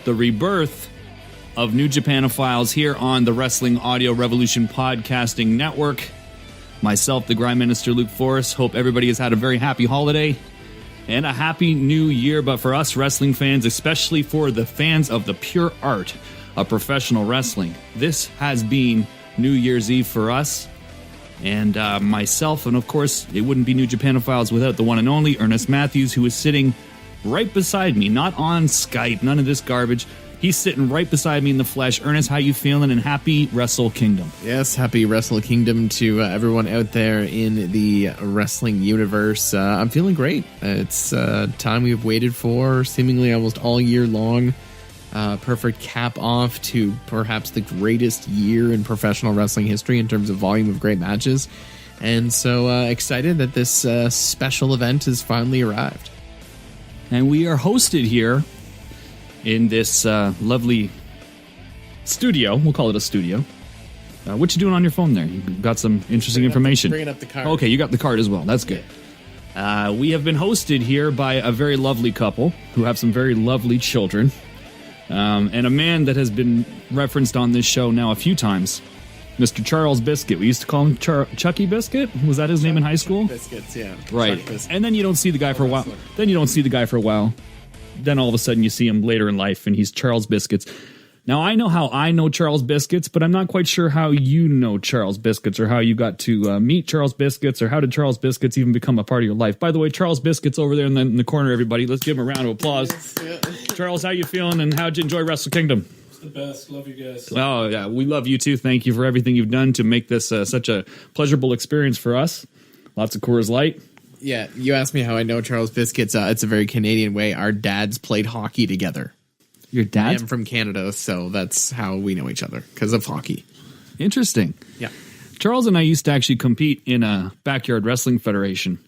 the rebirth of New Japanophiles here on the Wrestling Audio Revolution Podcasting Network. Myself, the Grime Minister Luke Forrest, hope everybody has had a very happy holiday and a happy new year. But for us wrestling fans, especially for the fans of the pure art of professional wrestling, this has been New Year's Eve for us. And myself, and of course, it wouldn't be New Japanophiles without the one and only Ernest Matthews, who is sitting right beside me, not on Skype, none of this garbage. He's sitting right beside me in the flesh. Ernest, how you feeling? And happy Wrestle Kingdom. Yes, happy Wrestle Kingdom to everyone out there in the wrestling universe. I'm feeling great. It's time we've waited for seemingly almost all year long. Perfect cap off to perhaps the greatest year in professional wrestling history in terms of volume of great matches. And so excited that this special event has finally arrived. And we are hosted here in this lovely studio. We'll call it a studio. What you doing on your phone there? You got some interesting information. Bringing up the card. Okay, you got the card as well. That's good. We have been hosted here by a very lovely couple who have some very lovely children. And a man that has been referenced on this show now a few times, Mr. Charles Biscuit. We used to call him Chucky Biscuit. Was that his name in high school? Biscuits, yeah. Right. And then you don't see the guy for a while. Then all of a sudden you see him later in life, and he's Charles Biscuits. Now, I know how I know Charles Biscuits, but I'm not quite sure how you know Charles Biscuits, or how you got to meet Charles Biscuits, or how did Charles Biscuits even become a part of your life. By the way, Charles Biscuits over there in the corner, everybody. Let's give him a round of applause. Yes, yeah. Charles, how you feeling, and how'd you enjoy Wrestle Kingdom? It's the best. Love you guys. Oh, yeah, we love you too. Thank you for everything you've done to make this such a pleasurable experience for us. Lots of Coors Light. Yeah, you asked me how I know Charles Biscuits. It's a very Canadian way. Our dads played hockey together. Your dad? I'm from Canada, so that's how we know each other, because of hockey. Interesting. Yeah. Charles and I used to actually compete in a backyard wrestling federation.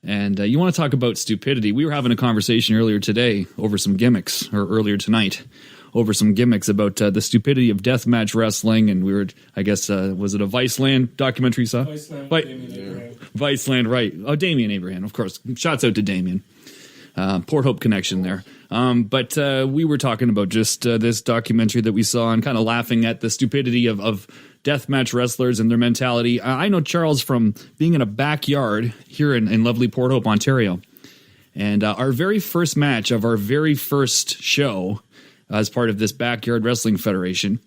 And you want to talk about stupidity. We were having a conversation earlier today over some gimmicks, or earlier tonight, over some gimmicks about the stupidity of deathmatch wrestling. And we were, I guess, was it a Viceland documentary you saw? Viceland, Damien Abraham. Viceland, right. Oh, Damien Abraham, of course. Shouts out to Damien. Port Hope connection there. But we were talking about just this documentary that we saw and kind of laughing at the stupidity of deathmatch wrestlers and their mentality. I know Charles from being in a backyard here in lovely Port Hope, Ontario. And our very first match of our very first show as part of this backyard wrestling federation,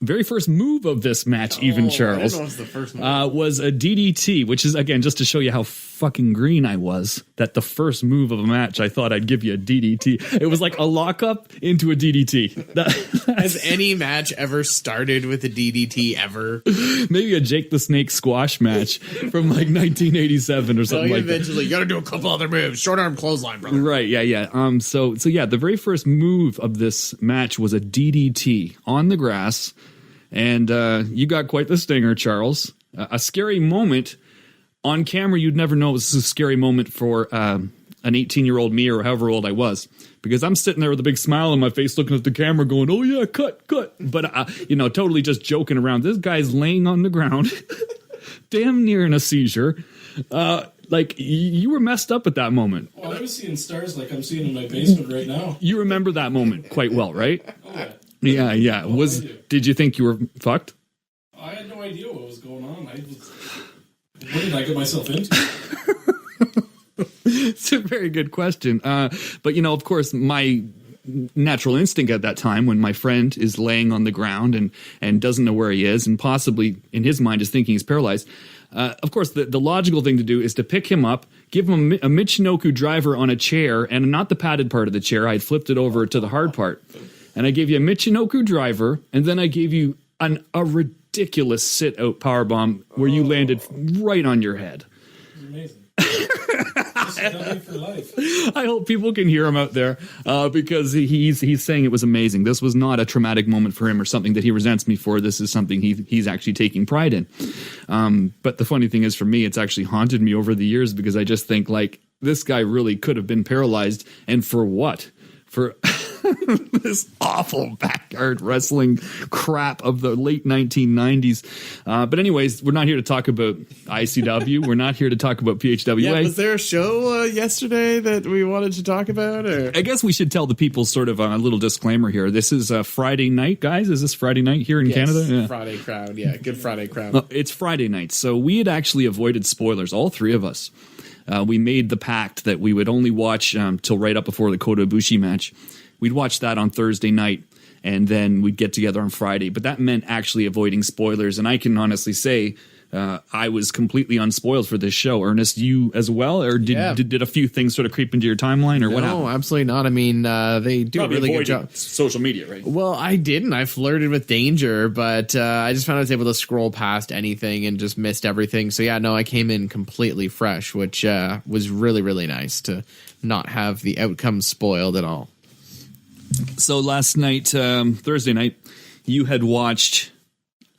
very first move of this match, Charles, was the first move. Was a DDT, which is, again, just to show you how fucking green I was, that the first move of a match, I thought I'd give you a DDT. It was like a lockup into a DDT. Has any match ever started with a DDT ever? Maybe a Jake the Snake squash match from like 1987 or something like that. Eventually, you got to do a couple other moves. Short arm clothesline, brother. Right, yeah. So yeah, the very first move of this match was a DDT on the grass. And you got quite the stinger, Charles. A scary moment on camera. You'd never know it was a scary moment for an 18-year-old me, or however old I was, because I'm sitting there with a big smile on my face looking at the camera going, oh, yeah, cut. But, totally just joking around. This guy's laying on the ground, damn near in a seizure. Like, you were messed up at that moment. Well, I was seeing stars like I'm seeing in my basement right now. You remember that moment quite well, right? Oh, yeah. Yeah. Did you think you were fucked? I had no idea what was going on. What did I get myself into? It's a very good question. But, of course, my natural instinct at that time, when my friend is laying on the ground and doesn't know where he is, and possibly in his mind is thinking he's paralyzed, of course, the logical thing to do is to pick him up, give him a Michinoku driver on a chair, and not the padded part of the chair. I had flipped it over to the hard part. And I gave you a Michinoku driver, and then I gave you a ridiculous sit-out powerbomb where you landed right on your head. Amazing. For life. I hope people can hear him out there because he's saying it was amazing. This was not a traumatic moment for him or something that he resents me for. This is something he's actually taking pride in. But the funny thing is, for me, it's actually haunted me over the years, because I just think, like, this guy really could have been paralyzed, and for what? For this awful backyard wrestling crap of the late 1990s. But anyways, we're not here to talk about ICW. We're not here to talk about PHWA. Yeah, was there a show yesterday that we wanted to talk about? Or? I guess we should tell the people sort of a little disclaimer here. This is Friday night, guys. Is this Friday night here in Canada? Yeah. Friday crowd. Yeah, good Friday crowd. It's Friday night. So we had actually avoided spoilers, all three of us. We made the pact that we would only watch till right up before the Kota Ibushi match. We'd watch that on Thursday night, and then we'd get together on Friday. But that meant actually avoiding spoilers. And I can honestly say I was completely unspoiled for this show. Ernest, you as well? Or did a few things sort of creep into your timeline? Or what happened? No, absolutely not. I mean, they do Probably a really good job. Social media, right? Well, I didn't. I flirted with danger, but I just found I was able to scroll past anything and just missed everything. So, yeah, no, I came in completely fresh, which was really, really nice to not have the outcome spoiled at all. So last night, Thursday night, you had watched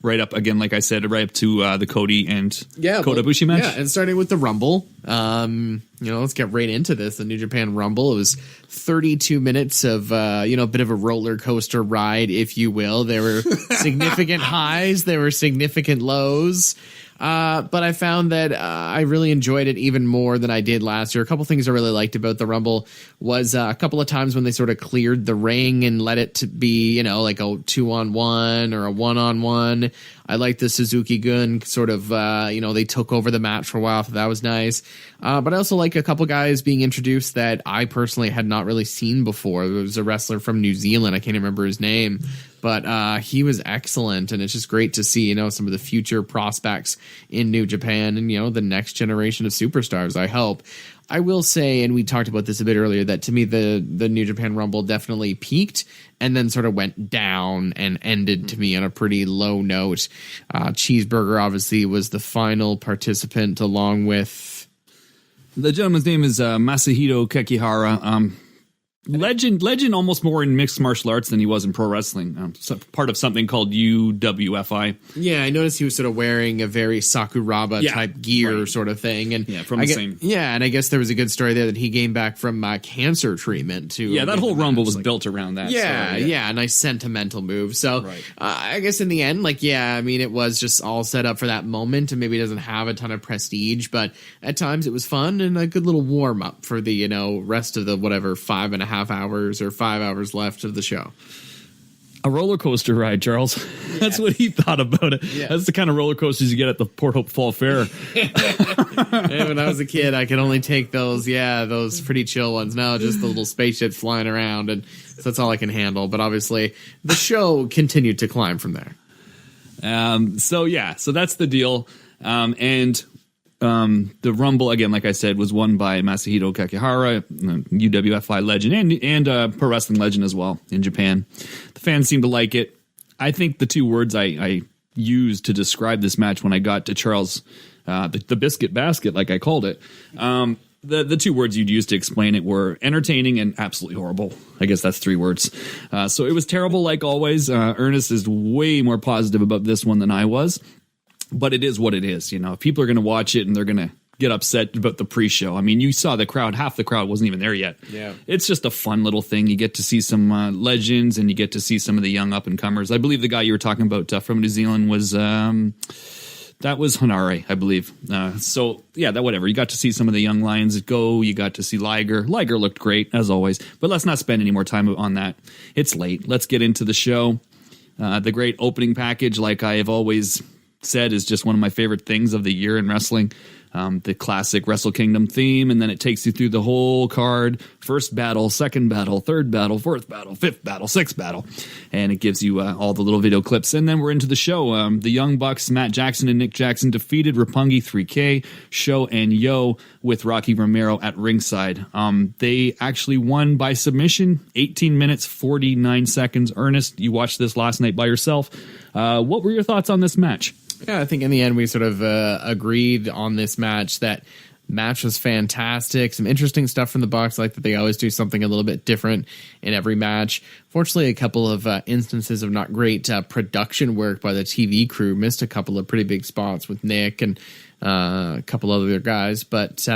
right up again, like I said, right up to the Cody and Kota Ibushi match. Yeah, and starting with the Rumble. Let's get right into this. The New Japan Rumble. It was 32 minutes of a bit of a roller coaster ride, if you will. There were significant highs, there were significant lows. But I found that I really enjoyed it even more than I did last year. A couple things I really liked about the Rumble was a couple of times when they sort of cleared the ring and let it to be, like a 2-on-1 or a 1-on-1. I liked the Suzuki Gun sort of, they took over the match for a while. So that was nice. But I also like a couple guys being introduced that I personally had not really seen before. There was a wrestler from New Zealand. I can't remember his name, but he was excellent. And it's just great to see, some of the future prospects in New Japan and, the next generation of superstars, I hope. I will say, and we talked about this a bit earlier, that to me the New Japan Rumble definitely peaked and then sort of went down and ended to me on a pretty low note. Cheeseburger obviously was the final participant along with... The gentleman's name is Masahiro Kekihara. Legend almost more in mixed martial arts than he was in pro wrestling. Part of something called UWFI. Yeah, I noticed he was sort of wearing a very Sakuraba type gear sort of thing. And from the same. Yeah, and I guess there was a good story there that he came back from cancer treatment too. Yeah, that whole Rumble was built around that. Yeah, a nice sentimental move. So I guess in the end, it was just all set up for that moment, and maybe it doesn't have a ton of prestige, but at times it was fun and a good little warm up for the rest of the 5.5 hours or 5 hours left of the show. A roller coaster ride, Charles. Yeah. That's what he thought about it. Yeah. That's the kind of roller coasters you get at the Port Hope Fall Fair. When I was a kid, I could only take those pretty chill ones. Now just the little spaceships flying around, and so that's all I can handle. But obviously, the show continued to climb from there. So that's the deal. The Rumble, again, like I said, was won by Masahiro Kakihara, UWFI legend, and pro wrestling legend as well in Japan. The fans seem to like it. I think the two words I used to describe this match when I got to Charles, the biscuit basket, like I called it, the two words you'd use to explain it were entertaining and absolutely horrible. I guess that's 3 words. So it was terrible, like always. Ernest is way more positive about this one than I was. But it is what it is, If people are going to watch it and they're going to get upset about the pre-show. I mean, you saw the crowd. Half the crowd wasn't even there yet. Yeah, it's just a fun little thing. You get to see some legends, and you get to see some of the young up-and-comers. I believe the guy you were talking about from New Zealand was that was Hanare, I believe. Whatever. You got to see some of the young lions go. You got to see Liger. Liger looked great, as always. But let's not spend any more time on that. It's late. Let's get into the show. The great opening package, like I have always said, is just one of my favorite things of the year in wrestling. The classic Wrestle Kingdom theme, and then it takes you through the whole card. First battle, second battle, third battle, fourth battle, fifth battle, sixth battle. And it gives you all the little video clips. And then we're into the show. The Young Bucks, Matt Jackson and Nick Jackson, defeated Roppongi 3K, Sho, and Yo with Rocky Romero at ringside. They actually won by submission, 18 minutes, 49 seconds. Ernest, you watched this last night by yourself. What were your thoughts on this match? Yeah, I think in the end we sort of agreed on this match. That match was fantastic. Some interesting stuff from the Bucks, like that they always do something a little bit different in every match. Fortunately, a couple of instances of not great production work by the TV crew. Missed a couple of pretty big spots with Nick and a couple other guys. But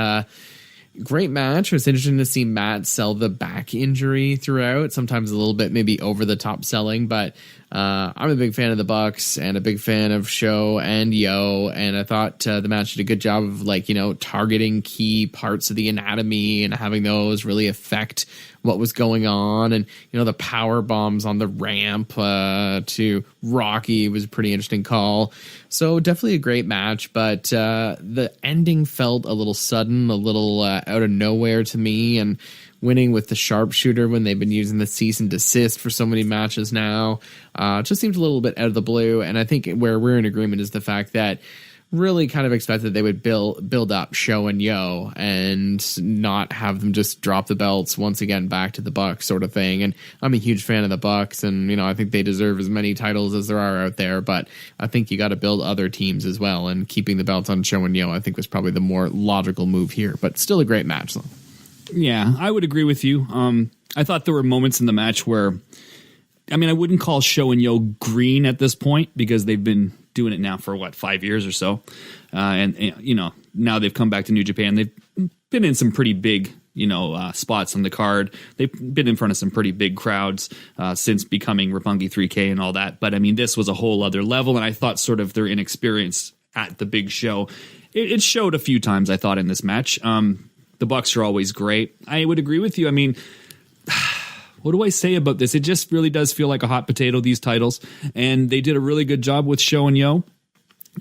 great match. It was interesting to see Matt sell the back injury throughout, sometimes a little bit maybe over the top selling, but I'm a big fan of the Bucks and a big fan of Sho and Yo, and I thought the match did a good job of targeting key parts of the anatomy and having those really affect what was going on. And the power bombs on the ramp to Rocky was a pretty interesting call. So definitely a great match, but the ending felt a little sudden, a little out of nowhere to me, and winning with the sharpshooter when they've been using the cease and desist for so many matches now just seems a little bit out of the blue. And I think where we're in agreement is the fact that really kind of expected they would build up Sho and Yo and not have them just drop the belts once again back to the Bucks sort of thing. And I'm a huge fan of the Bucks, and I think they deserve as many titles as there are out there, but I think you got to build other teams as well, and keeping the belts on Sho and Yo I think was probably the more logical move here, but still a great match though. Yeah, I would agree with you. I thought there were moments in the match where, I wouldn't call Sho and Yo green at this point because they've been doing it now for 5 years or so. And now they've come back to New Japan. They've been in some pretty big, spots on the card. They've been in front of some pretty big crowds since becoming Roppongi 3K and all that. But this was a whole other level. And I thought sort of their inexperience at the big show, it showed a few times, I thought, in this match. The Bucks are always great. I would agree with you. What do I say about this? It just really does feel like a hot potato, these titles. And they did a really good job with Sho and Yo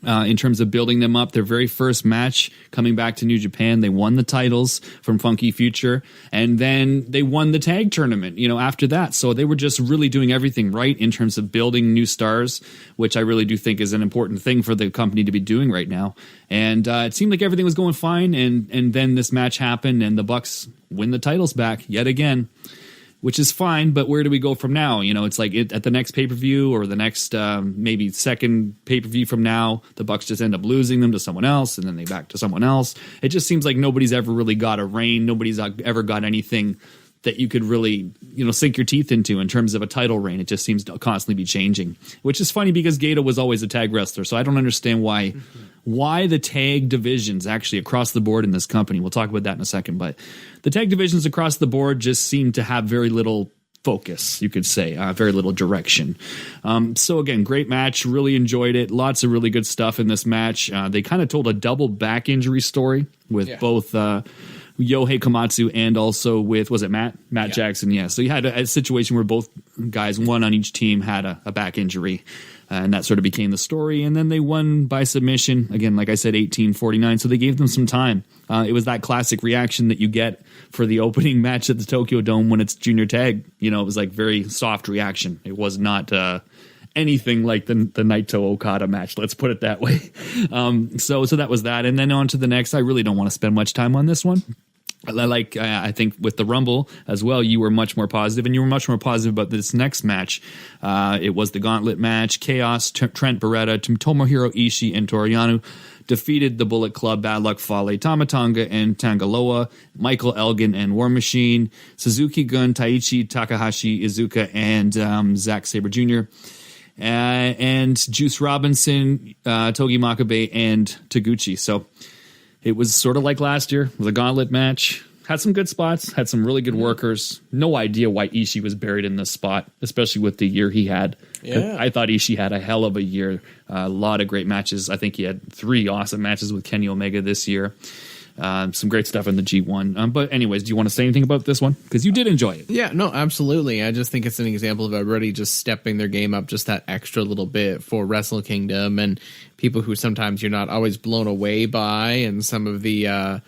in terms of building them up. Their very first match coming back to New Japan, they won the titles from Funky Future. And then they won the tag tournament, after that. So they were just really doing everything right in terms of building new stars, which I really do think is an important thing for the company to be doing right now. And it seemed like everything was going fine. And then this match happened and the Bucks win the titles back yet again, which is fine, but where do we go from now? It's like at the next pay-per-view or the next maybe second pay-per-view from now, the Bucks just end up losing them to someone else, and then they back to someone else. It just seems like nobody's ever really got a reign. Nobody's ever got anything that you could really, sink your teeth into in terms of a title reign. It just seems to constantly be changing, which is funny because Gato was always a tag wrestler, so I don't understand why the tag divisions actually across the board in this company, we'll talk about that in a second, but the tag divisions across the board just seem to have very little focus, you could say, very little direction. So again, great match, really enjoyed it. Lots of really good stuff in this match. They kind of told a double back injury story with both Yohei Komatsu and also with, was it Matt Jackson? Yeah. So you had a situation where both guys, one on each team, had a back injury. And that sort of became the story. And then they won by submission. Again, like I said, 18-49. So they gave them some time. It was that classic reaction that you get for the opening match at the Tokyo Dome when it's junior tag. It was like very soft reaction. It was not anything like the Naito Okada match. Let's put it that way. So that was that. And then on to the next. I really don't want to spend much time on this one. I think with the Rumble as well, you were much more positive, and you were much more positive about this next match. It was the Gauntlet match. Chaos, Trent Beretta, Tomohiro Ishii, and Toru Yano defeated the Bullet Club, Bad Luck Fale, Tamatanga, and Tangaloa, Michael Elgin and War Machine, Suzuki Gun, Taichi, Takahashi, Iizuka, and Zack Sabre Jr., and Juice Robinson, Togi Makabe, and Taguchi. So it was sort of like last year. It was a gauntlet match. Had some good spots. Had some really good workers. No idea why Ishii was buried in this spot, especially with the year he had. Yeah. I thought Ishii had a hell of a year. A lot of great matches. I think he had 3 awesome matches with Kenny Omega this year. Some great stuff in the G1. But anyways, do you want to say anything about this one? Because you did enjoy it. Yeah, no, absolutely. I just think it's an example of everybody just stepping their game up just that extra little bit for Wrestle Kingdom, and people who sometimes you're not always blown away by, and some of the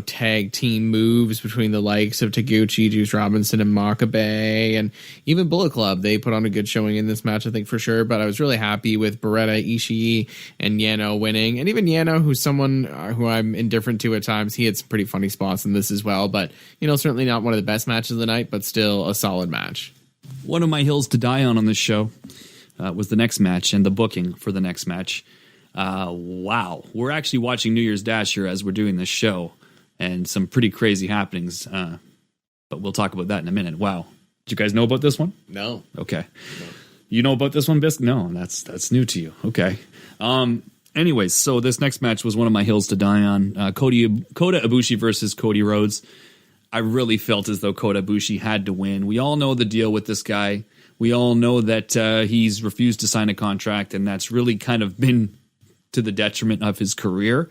tag team moves between the likes of Taguchi, Juice Robinson, and Makabe, and even Bullet Club. They put on a good showing in this match, I think, for sure. But I was really happy with Beretta, Ishii, and Yano winning. And even Yano, who's someone who I'm indifferent to at times, he had some pretty funny spots in this as well. But, certainly not one of the best matches of the night, but still a solid match. One of my hills to die on this show was the next match and the booking for the next match. Wow. We're actually watching New Year's Dash here as we're doing this show. And some pretty crazy happenings, but we'll talk about that in a minute. Wow. Did you guys know about this one? No. Okay. No. You know about this one, Bisk? No, that's new to you. Okay. Anyways, so this next match was one of my hills to die on. Kota Ibushi versus Cody Rhodes. I really felt as though Kota Ibushi had to win. We all know the deal with this guy. We all know that he's refused to sign a contract, and that's really kind of been to the detriment of his career.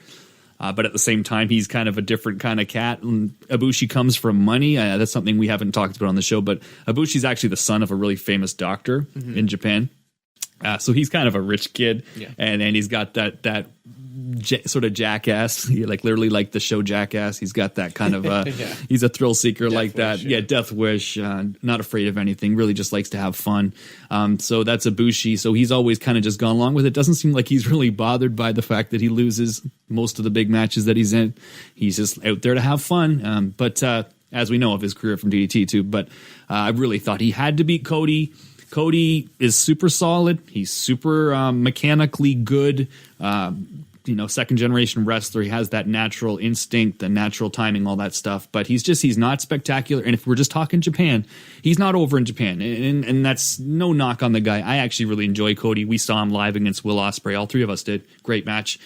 But at the same time, he's kind of a different kind of cat. And Ibushi comes from money. That's something we haven't talked about on the show, but Ibushi's actually the son of a really famous doctor in Japan. So he's kind of a rich kid, and he's got that sort of jackass, like literally like the show Jackass. He's got that kind of he's a thrill seeker, like that. Yeah, death wish, not afraid of anything, really just likes to have fun. So that's Ibushi. So he's always kind of just gone along with it. Doesn't seem like he's really bothered by the fact that he loses most of the big matches that he's in. He's just out there to have fun. But as we know of his career from DDT too, but I really thought he had to beat Cody. Cody is super solid. He's super mechanically good. Second generation wrestler. He has that natural instinct, the natural timing, all that stuff. But he's not spectacular. And if we're just talking Japan, he's not over in Japan. And that's no knock on the guy. I actually really enjoy Cody. We saw him live against Will Ospreay. All three of us did. Great match.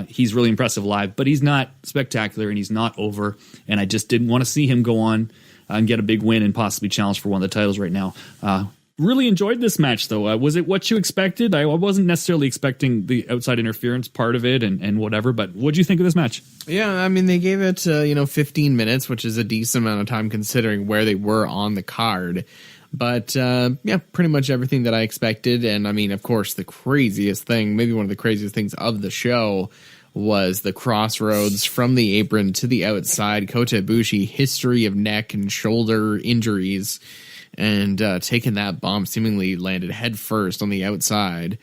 He's really impressive live, but he's not spectacular and he's not over. And I just didn't want to see him go on and get a big win and possibly challenge for one of the titles right now. Really enjoyed this match, though. Was it what you expected? I wasn't necessarily expecting the outside interference part of it and whatever, but what do you think of this match? Yeah, I mean, they gave it, 15 minutes, which is a decent amount of time considering where they were on the card. But, pretty much everything that I expected. And, I mean, of course, the craziest thing, maybe one of the craziest things of the show was the crossroads from the apron to the outside. Kota Ibushi, history of neck and shoulder injuries. And taking that bomb seemingly landed head first on the outside.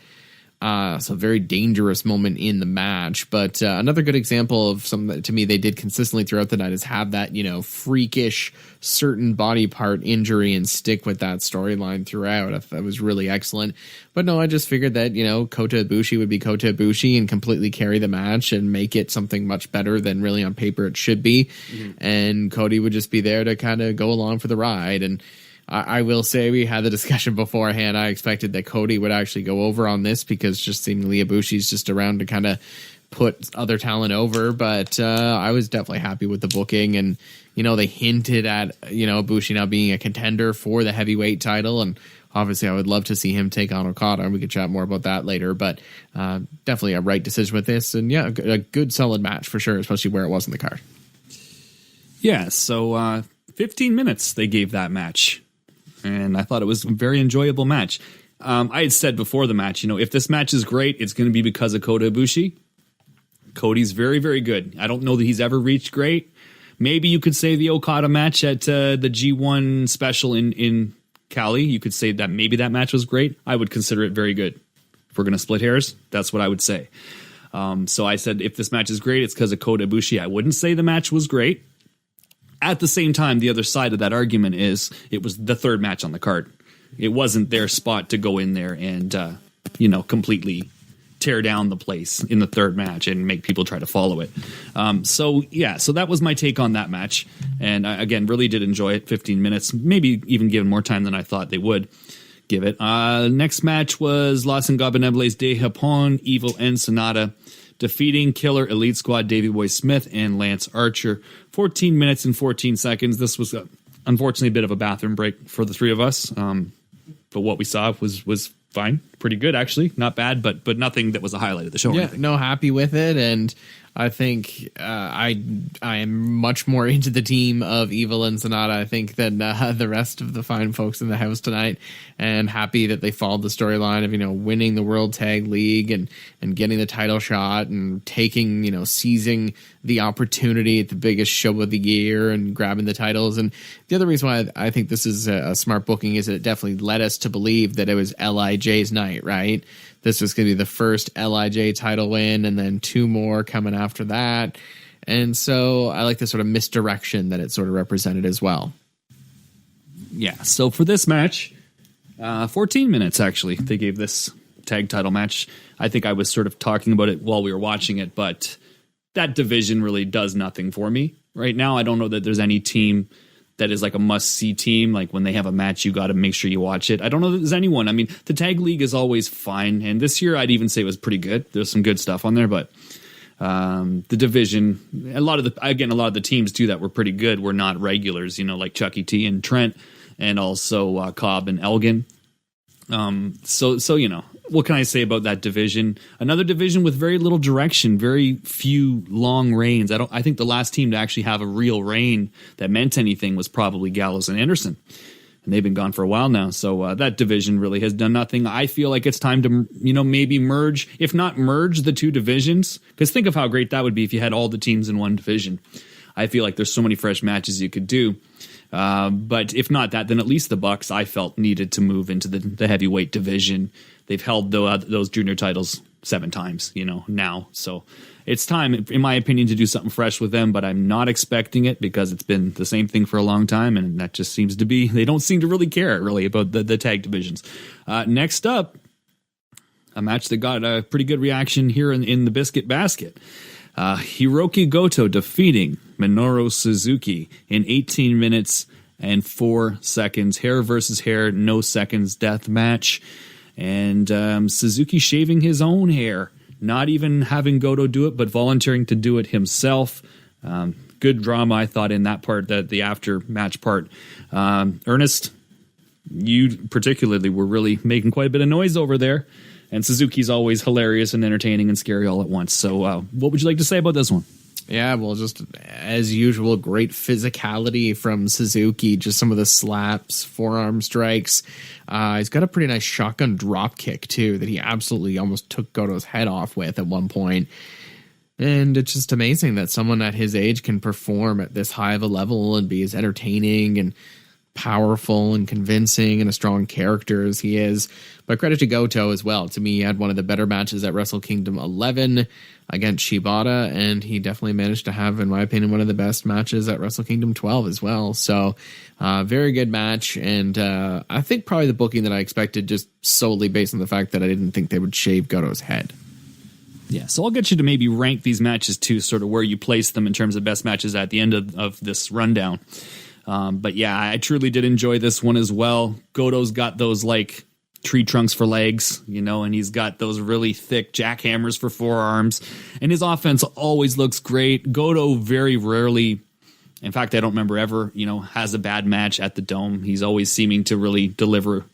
So a very dangerous moment in the match. But another good example of something that, to me, they did consistently throughout the night is have that, freakish certain body part injury and stick with that storyline throughout. That was really excellent. But no, I just figured that, Kota Ibushi would be Kota Ibushi and completely carry the match and make it something much better than really on paper it should be. And Cody would just be there to kind of go along for the ride. And I will say we had the discussion beforehand. I expected that Cody would actually go over on this because just seemingly Ibushi's just around to kind of put other talent over. But I was definitely happy with the booking. And, they hinted at, Ibushi now being a contender for the heavyweight title. And obviously I would love to see him take on Okada. And we could chat more about that later. But definitely a right decision with this. And, a good solid match for sure, especially where it was in the card. Yeah, so 15 minutes they gave that match. And I thought it was a very enjoyable match. I had said before the match, if this match is great, it's going to be because of Kota Ibushi. Cody's very, very good. I don't know that he's ever reached great. Maybe you could say the Okada match at the G1 special in Cali. You could say that maybe that match was great. I would consider it very good. If we're going to split hairs, that's what I would say. So I said if this match is great, it's because of Kota Ibushi. I wouldn't say the match was great. At the same time, the other side of that argument is it was the third match on the card. It wasn't their spot to go in there and, completely tear down the place in the third match and make people try to follow it. So that was my take on that match. And I, again, really did enjoy it. 15 minutes, maybe even given more time than I thought they would give it. Next match was Los Ingobernables de Japón, Evil and Sonata, defeating Killer Elite Squad, Davey Boy Smith, and Lance Archer. 14 minutes and 14 seconds. This was, unfortunately, a bit of a bathroom break for the three of us. But what we saw was fine. Pretty good, actually. Not bad, but nothing that was a highlight of the show. Yeah, no, happy with it. And I think I am much more into the team of Evil and Sonata, I think, than the rest of the fine folks in the house tonight. And happy that they followed the storyline of, winning the World Tag League and getting the title shot and taking, seizing the opportunity at the biggest show of the year and grabbing the titles. And the other reason why I think this is a smart booking is that it definitely led us to believe that it was LIJ's night, right? This was going to be the first LIJ title win and then two more coming after that. And so I like the sort of misdirection that it sort of represented as well. Yeah, so for this match, 14 minutes, actually, they gave this tag title match. I think I was sort of talking about it while we were watching it, but that division really does nothing for me. Right now, I don't know that there's any team that is like a must-see team. Like when they have a match, you got to make sure you watch it. I don't know that there's anyone. I mean, the tag league is always fine, and this year I'd even say it was pretty good. There's some good stuff on there, but the division, a lot of the teams too that were pretty good were not regulars. Like Chucky T and Trent, and also Cobb and Elgin. So what can I say about that division? Another division with very little direction, very few long reigns. I think the last team to actually have a real reign that meant anything was probably Gallows and Anderson. And they've been gone for a while now. So that division really has done nothing. I feel like it's time to, maybe merge, if not merge the two divisions. Because think of how great that would be if you had all the teams in one division. I feel like there's so many fresh matches you could do. But if not that, then at least the Bucks, I felt, needed to move into the heavyweight division. They've held those junior titles 7 times, now. So it's time, in my opinion, to do something fresh with them, but I'm not expecting it because it's been the same thing for a long time, and that just seems to be, they don't seem to really care, really, about the tag divisions. Next up, a match that got a pretty good reaction here in the Biscuit Basket. Hiroki Goto defeating Minoru Suzuki in 18 minutes and 4 seconds. Hair versus hair, no seconds death match. And Suzuki shaving his own hair, not even having Goto do it, but volunteering to do it himself. Good drama, I thought, in that part, the after match part. Ernest, you particularly were really making quite a bit of noise over there. And Suzuki's always hilarious and entertaining and scary all at once. So what would you like to say about this one? Yeah, well, just as usual, great physicality from Suzuki. Just some of the slaps, forearm strikes. He's got a pretty nice shotgun drop kick, too, that he absolutely almost took Goto's head off with at one point. And it's just amazing that someone at his age can perform at this high of a level and be as entertaining and powerful and convincing and a strong character as he is. But credit to Goto as well. To me, he had one of the better matches at Wrestle Kingdom 11 against Shibata, and he definitely managed to have, in my opinion, one of the best matches at Wrestle Kingdom 12 as well. So very good match, and I think probably the booking that I expected, just solely based on the fact that I didn't think they would shave Goto's head. Yeah, so I'll get you to maybe rank these matches too, sort of where you place them in terms of best matches at the end of this rundown. But yeah, I truly did enjoy this one as well. Goto's got those like tree trunks for legs, and he's got those really thick jackhammers for forearms, and his offense always looks great. Goto very rarely, in fact, I don't remember ever, has a bad match at the Dome. He's always seeming to really deliver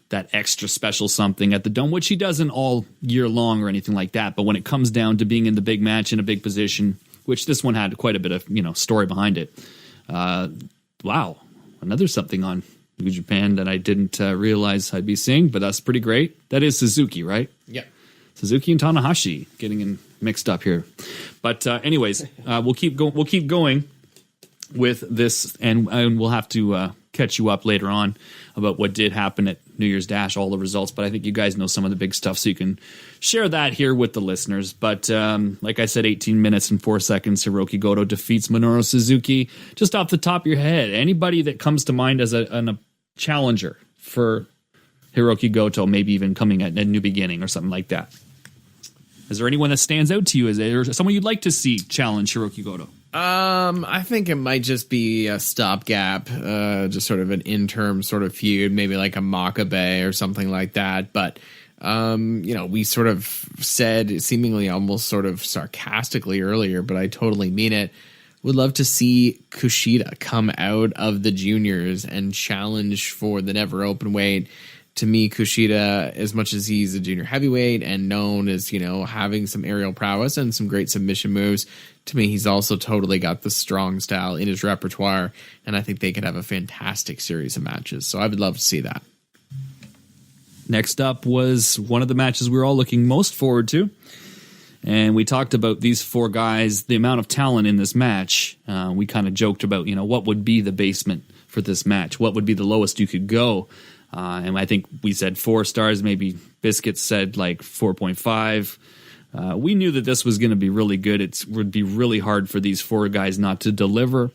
that extra special something at the Dome, which he doesn't all year long or anything like that. But when it comes down to being in the big match in a big position, which this one had quite a bit of, story behind it. Wow, another something on New Japan that I didn't realize I'd be seeing, but that's pretty great. That is Suzuki, right? Yeah. Suzuki and Tanahashi getting mixed up here. But anyways, we'll keep going with this, and we'll have to catch you up later on about what did happen at New Year's Dash, all the results. But I think you guys know some of the big stuff, so you can share that here with the listeners. But like I said, 18 minutes and 4 seconds, Hiroki Goto defeats Minoru Suzuki. Just off the top of your head, anybody that comes to mind as a challenger for Hiroki Goto, maybe even coming at a new beginning or something like that? Is there anyone that stands out to you? Is there someone you'd like to see challenge Hiroki Goto? I think it might just be a stopgap, just sort of an interim sort of feud, maybe like a Makabe or something like that. But, we sort of said seemingly almost sort of sarcastically earlier, but I totally mean it. Would love to see Kushida come out of the juniors and challenge for the never open weight. To me, Kushida, as much as he's a junior heavyweight and known as, having some aerial prowess and some great submission moves, to me, he's also totally got the strong style in his repertoire, and I think they could have a fantastic series of matches. So I would love to see that. Next up was one of the matches we were all looking most forward to, and we talked about these 4 guys, the amount of talent in this match. We kind of joked about, what would be the basement for this match? What would be the lowest you could go? And I think we said 4 stars, maybe Biscuits said like 4.5. We knew that this was going to be really good. It would be really hard for these 4 guys not to deliver.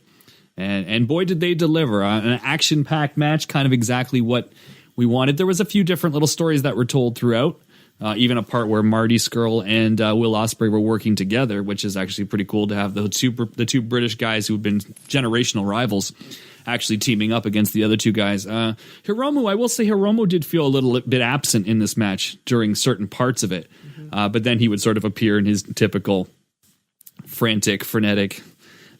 And boy, did they deliver. An action-packed match, kind of exactly what we wanted. There was a few different little stories that were told throughout. Even a part where Marty Scurll and Will Ospreay were working together, which is actually pretty cool to have the two British guys who've been generational rivals actually teaming up against the other two guys. Hiromu, I will say Hiromu did feel a little bit absent in this match during certain parts of it. But then he would sort of appear in his typical frantic, frenetic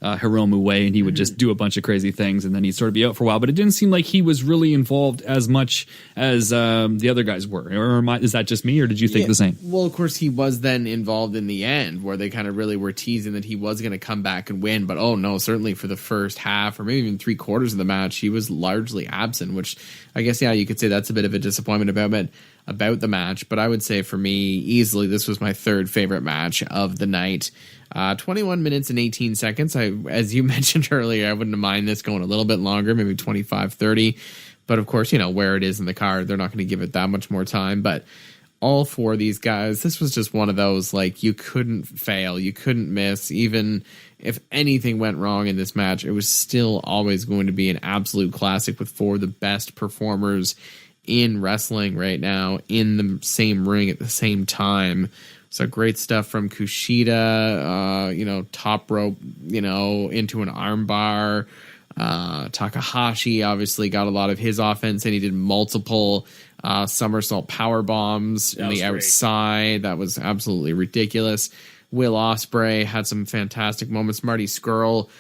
Hiromu way, and he would just do a bunch of crazy things, and then he'd sort of be out for a while. But it didn't seem like he was really involved as much as the other guys were. Or is that just me, or did you think the same? Well, of course, he was then involved in the end, where they kind of really were teasing that he was going to come back and win. But oh no, certainly for the first half, or maybe even 3/4 of the match, he was largely absent. Which I guess, you could say that's a bit of a disappointment about the match. But I would say for me, easily, this was my third favorite match of the night. 21 minutes and 18 seconds. As you mentioned earlier, I wouldn't mind this going a little bit longer, maybe 25, 30. But of course, where it is in the card, they're not going to give it that much more time. But all four of these guys, this was just one of those, like, you couldn't fail, you couldn't miss. Even if anything went wrong in this match, it was still always going to be an absolute classic with four of the best performers in wrestling right now in the same ring at the same time. So great stuff from Kushida, top rope, into an armbar. Takahashi obviously got a lot of his offense, and he did multiple somersault power bombs on the outside. That was absolutely ridiculous. Will Ospreay had some fantastic moments. Marty Scurll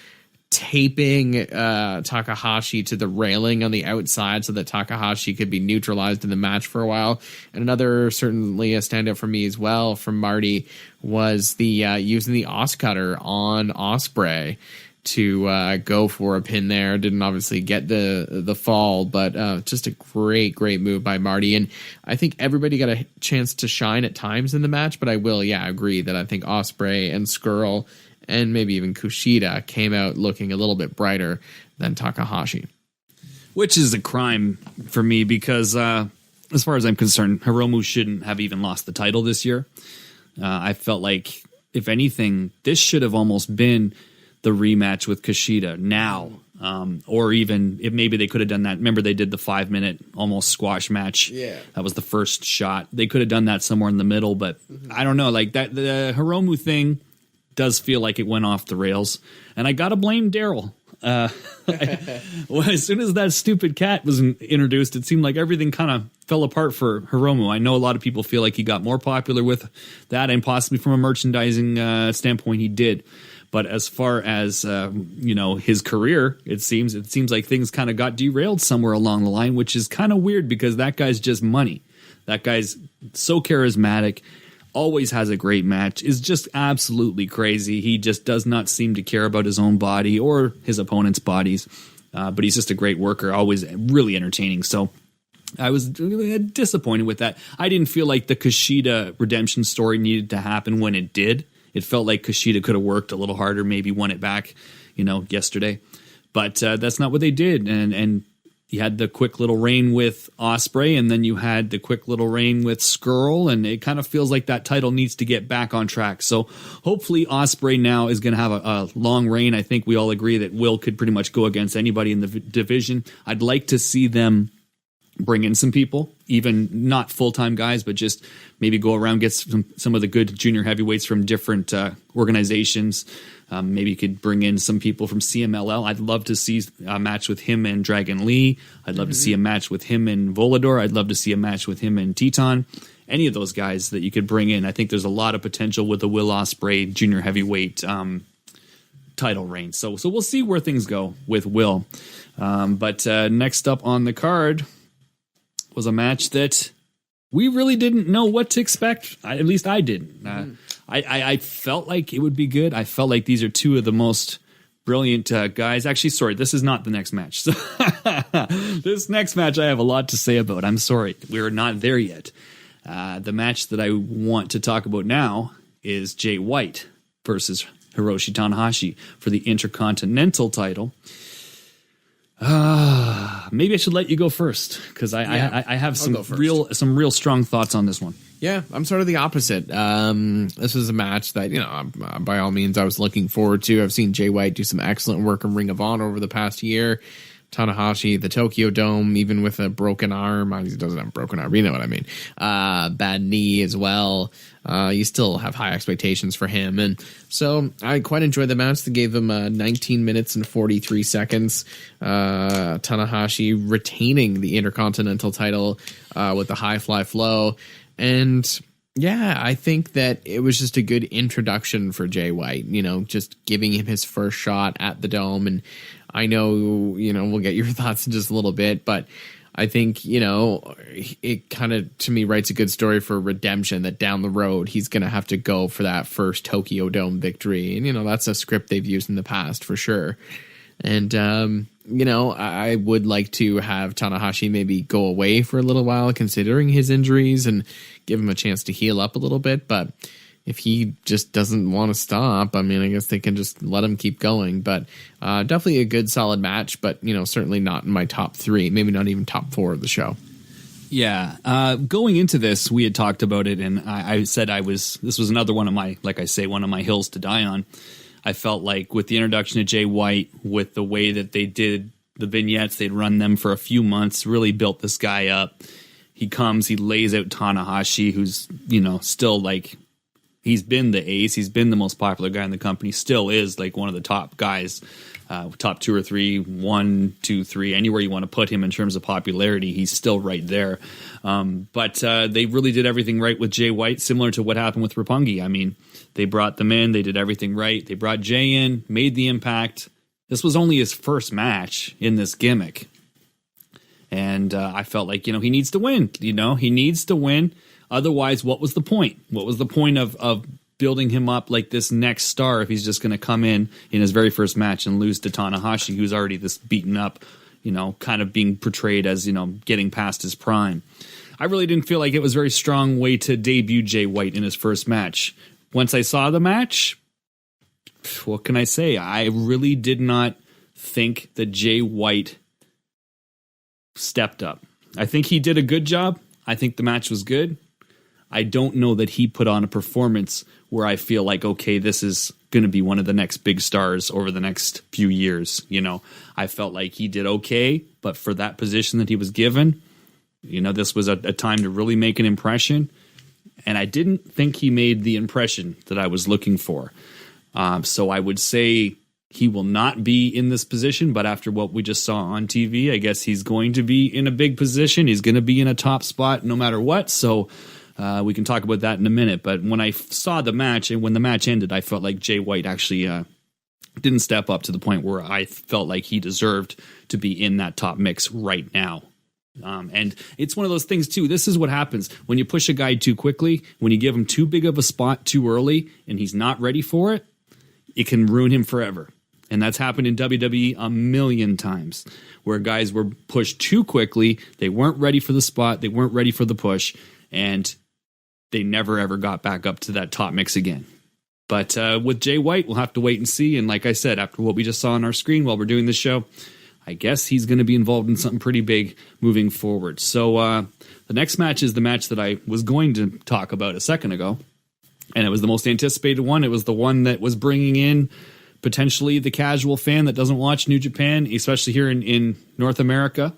taping Takahashi to the railing on the outside so that Takahashi could be neutralized in the match for a while. And another, certainly a standout for me as well from Marty, was the using the Oscutter on Ospreay to go for a pin there. Didn't obviously get the fall, but just a great move by Marty. And I think everybody got a chance to shine at times in the match, but I will agree that I think Ospreay and Scurll and maybe even Kushida came out looking a little bit brighter than Takahashi. Which is a crime for me because, as far as I'm concerned, Hiromu shouldn't have even lost the title this year. I felt like, if anything, this should have almost been the rematch with Kushida now. Or even if maybe they could have done that. Remember, they did the 5-minute almost squash match. Yeah. That was the first shot. They could have done that somewhere in the middle, but I don't know. Like that, the Hiromu thing does feel like it went off the rails, and I gotta blame Daryl. As soon as that stupid cat was introduced, it seemed like everything kind of fell apart for Hiromu. I know a lot of people feel like he got more popular with that, and possibly from a merchandising standpoint, he did. But as far as his career, it seems like things kind of got derailed somewhere along the line, which is kind of weird because that guy's just money. That guy's so charismatic. Always has a great match, is just absolutely crazy. He just does not seem to care about his own body or his opponent's bodies, but he's just a great worker, always really entertaining. So I was disappointed with that. I didn't feel like the Kushida redemption story needed to happen when it did. It felt like Kushida could have worked a little harder, maybe won it back, yesterday. But that's not what they did, and you had the quick little reign with Ospreay, and then you had the quick little reign with Scurll, and it kind of feels like that title needs to get back on track. So hopefully Ospreay now is going to have a long reign. I think we all agree that Will could pretty much go against anybody in the division. I'd like to see them bring in some people, even not full-time guys, but just maybe go around, get some of the good junior heavyweights from different organizations. Maybe you could bring in some people from CMLL. I'd love to see a match with him and Dragon Lee. I'd love to see a match with him and Volador. I'd love to see a match with him and Teton. Any of those guys that you could bring in. I think there's a lot of potential with the Will Ospreay junior heavyweight title reign. So we'll see where things go with Will. But next up on the card was a match that we really didn't know what to expect. At least I didn't. I felt like it would be good. I felt like these are two of the most brilliant guys. Actually, sorry, this is not the next match. So this next match I have a lot to say about. I'm sorry, we're not there yet. The match that I want to talk about now is Jay White versus Hiroshi Tanahashi for the Intercontinental title. Maybe I should let you go first because I have some real strong thoughts on this one. Yeah, I'm sort of the opposite. This was a match that, by all means, I was looking forward to. I've seen Jay White do some excellent work in Ring of Honor over the past year. Tanahashi, the Tokyo Dome, even with a broken arm. He doesn't have a broken arm, you know what I mean. Bad knee as well. You still have high expectations for him. And so I quite enjoyed the match. They gave him 19 minutes and 43 seconds. Tanahashi retaining the Intercontinental title with the high fly flow. And yeah, I think that it was just a good introduction for Jay White, just giving him his first shot at the Dome. And I know, we'll get your thoughts in just a little bit, but I think, it kind of, to me, writes a good story for redemption, that down the road, he's going to have to go for that first Tokyo Dome victory. And, that's a script they've used in the past for sure. And, I would like to have Tanahashi maybe go away for a little while, considering his injuries, and give him a chance to heal up a little bit. But if he just doesn't want to stop, I guess they can just let him keep going. But definitely a good, solid match, but, certainly not in my top 3, maybe not even top 4 of the show. Yeah. Going into this, we had talked about it, and I said this was another one of my, like I say, one of my hills to die on. I felt like with the introduction of Jay White, with the way that they did the vignettes, they'd run them for a few months, really built this guy up. He comes, he lays out Tanahashi, who's, still like, he's been the ace. He's been the most popular guy in the company. Still is like one of the top guys, top 2 or 3, 1, 2, 3, anywhere you want to put him in terms of popularity. He's still right there. But they really did everything right with Jay White, similar to what happened with Roppongi. They brought them in. They did everything right. They brought Jay in, made the impact. This was only his first match in this gimmick. And I felt like, he needs to win. He needs to win. Otherwise, what was the point? What was the point of building him up like this next star if he's just going to come in his very first match and lose to Tanahashi, who's already this beaten up, kind of being portrayed as, getting past his prime. I really didn't feel like it was a very strong way to debut Jay White in his first match. Once I saw the match, what can I say? I really did not think that Jay White stepped up. I think he did a good job. I think the match was good. I don't know that he put on a performance where I feel like, okay, this is going to be one of the next big stars over the next few years. I felt like he did okay, but for that position that he was given, this was a time to really make an impression. And I didn't think he made the impression that I was looking for. So I would say he will not be in this position, but after what we just saw on TV, I guess he's going to be in a big position. He's going to be in a top spot no matter what. So we can talk about that in a minute. But when I saw the match and when the match ended, I felt like Jay White actually didn't step up to the point where I felt like he deserved to be in that top mix right now. And it's one of those things too. This is what happens when you push a guy too quickly, when you give him too big of a spot too early and he's not ready for it, it can ruin him forever. And that's happened in WWE a million times where guys were pushed too quickly. They weren't ready for the spot. They weren't ready for the push, and they never ever got back up to that top mix again. But with Jay White, we'll have to wait and see. And like I said, after what we just saw on our screen while we're doing this show, I guess he's going to be involved in something pretty big moving forward. So the next match is the match that I was going to talk about a second ago. And it was the most anticipated one. It was the one that was bringing in potentially the casual fan that doesn't watch New Japan, especially here in North America.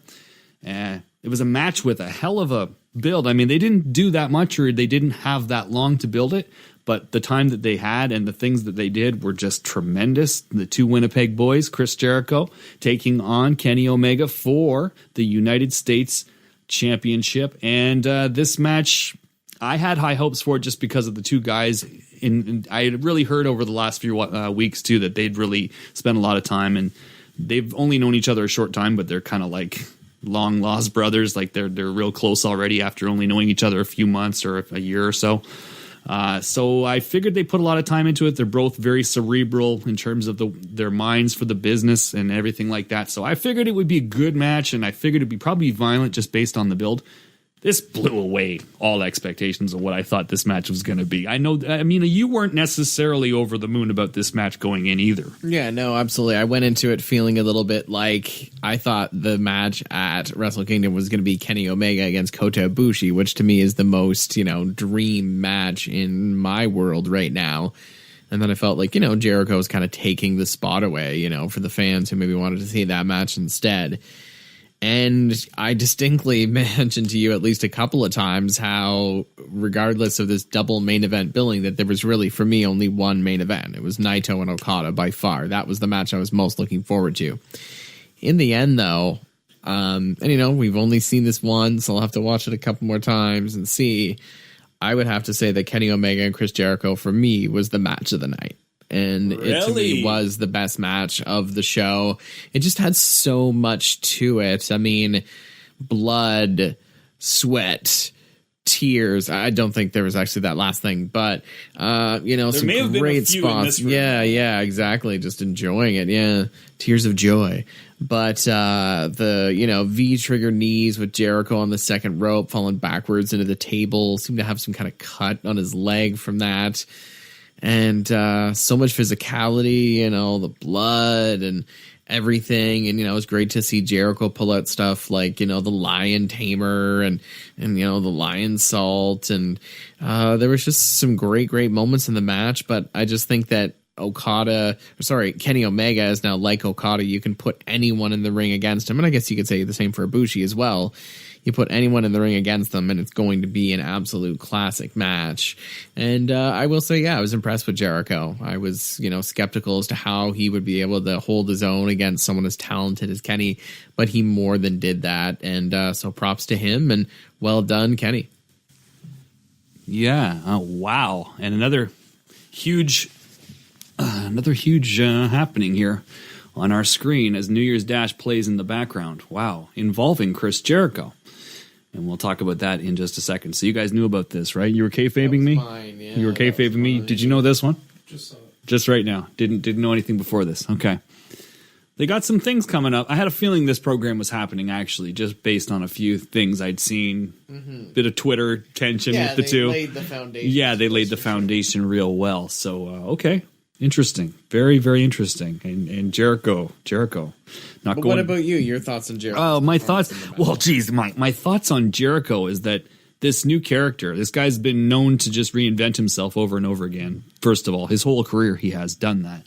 It was a match with a hell of a build. They didn't do that much, or they didn't have that long to build it. But the time that they had and the things that they did were just tremendous. The two Winnipeg boys, Chris Jericho, taking on Kenny Omega for the United States Championship. And this match, I had high hopes for it just because of the two guys. And I had really heard over the last few weeks, too, that they'd really spent a lot of time. And they've only known each other a short time, but they're kind of like long lost brothers. Like they're real close already after only knowing each other a few months or a year or so. So I figured they put a lot of time into it. They're both very cerebral in terms of their minds for the business and everything like that. So I figured it would be a good match, and I figured it'd be probably violent just based on the build. This blew away all expectations of what I thought this match was going to be. You weren't necessarily over the moon about this match going in either. Yeah, no, absolutely. I went into it feeling a little bit like I thought the match at Wrestle Kingdom was going to be Kenny Omega against Kota Ibushi, which to me is the most, dream match in my world right now. And then I felt like, Jericho was kind of taking the spot away, for the fans who maybe wanted to see that match instead. And I distinctly mentioned to you at least a couple of times how, regardless of this double main event billing, that there was really, for me, only one main event. It was Naito and Okada by far. That was the match I was most looking forward to. In the end, though, and we've only seen this once. I'll have to watch it a couple more times and see. I would have to say that Kenny Omega and Chris Jericho, for me, was the match of the night. And it to me was the best match of the show. It just had so much to it. I mean, blood, sweat, tears. I don't think there was actually that last thing, but some great spots. Yeah, exactly. Just enjoying it. Yeah, tears of joy. But the V-trigger knees with Jericho on the second rope, falling backwards into the table, seemed to have some kind of cut on his leg from that. And so much physicality, the blood and everything. And, it was great to see Jericho pull out stuff like, the lion tamer and the lion salt. And there was just some great moments in the match. But I just think that Kenny Omega is now like Okada. You can put anyone in the ring against him. And I guess you could say the same for Ibushi as well. You put anyone in the ring against them, and it's going to be an absolute classic match. And I will say, I was impressed with Jericho. I was, skeptical as to how he would be able to hold his own against someone as talented as Kenny, but he more than did that. And so props to him, and well done, Kenny. Yeah. Oh, wow. And another huge happening here on our screen as New Year's Dash plays in the background. Wow. Involving Chris Jericho. And we'll talk about that in just a second. So you guys knew about this, right? You were kayfabing me? Mine, yeah, you were kayfabing me? Did you know this one? Just saw it. Just right now. Didn't know anything before this. Okay. They got some things coming up. I had a feeling this program was happening, actually, just based on a few things I'd seen. Mm-hmm. Bit of Twitter tension with the two. Yeah, they laid the foundation. Yeah, they laid the foundation real well. So, okay. Interesting. Very, very interesting. And Jericho. But what about you? Your thoughts on Jericho? Oh, my thoughts. Well, geez, my thoughts on Jericho is that this new character, this guy's been known to just reinvent himself over and over again. First of all, his whole career, he has done that.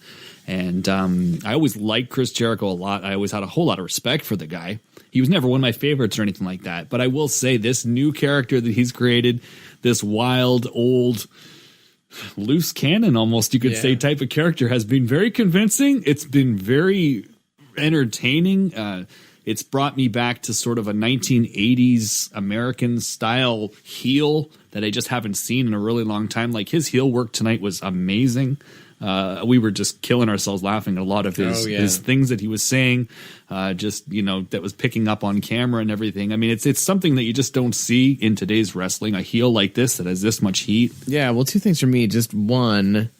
And I always liked Chris Jericho a lot. I always had a whole lot of respect for the guy. He was never one of my favorites or anything like that. But I will say this new character that he's created, this wild, old, loose cannon almost, you could say, type of character, has been very convincing. It's been very entertaining. It's brought me back to sort of a 1980s American style heel that I just haven't seen in a really long time. Like, his heel work tonight was amazing. We were just killing ourselves laughing at a lot of his things that he was saying, that was picking up on camera and everything. I mean, it's something that you just don't see in today's wrestling, a heel like this that has this much heat. Yeah, well, two things for me. Just one,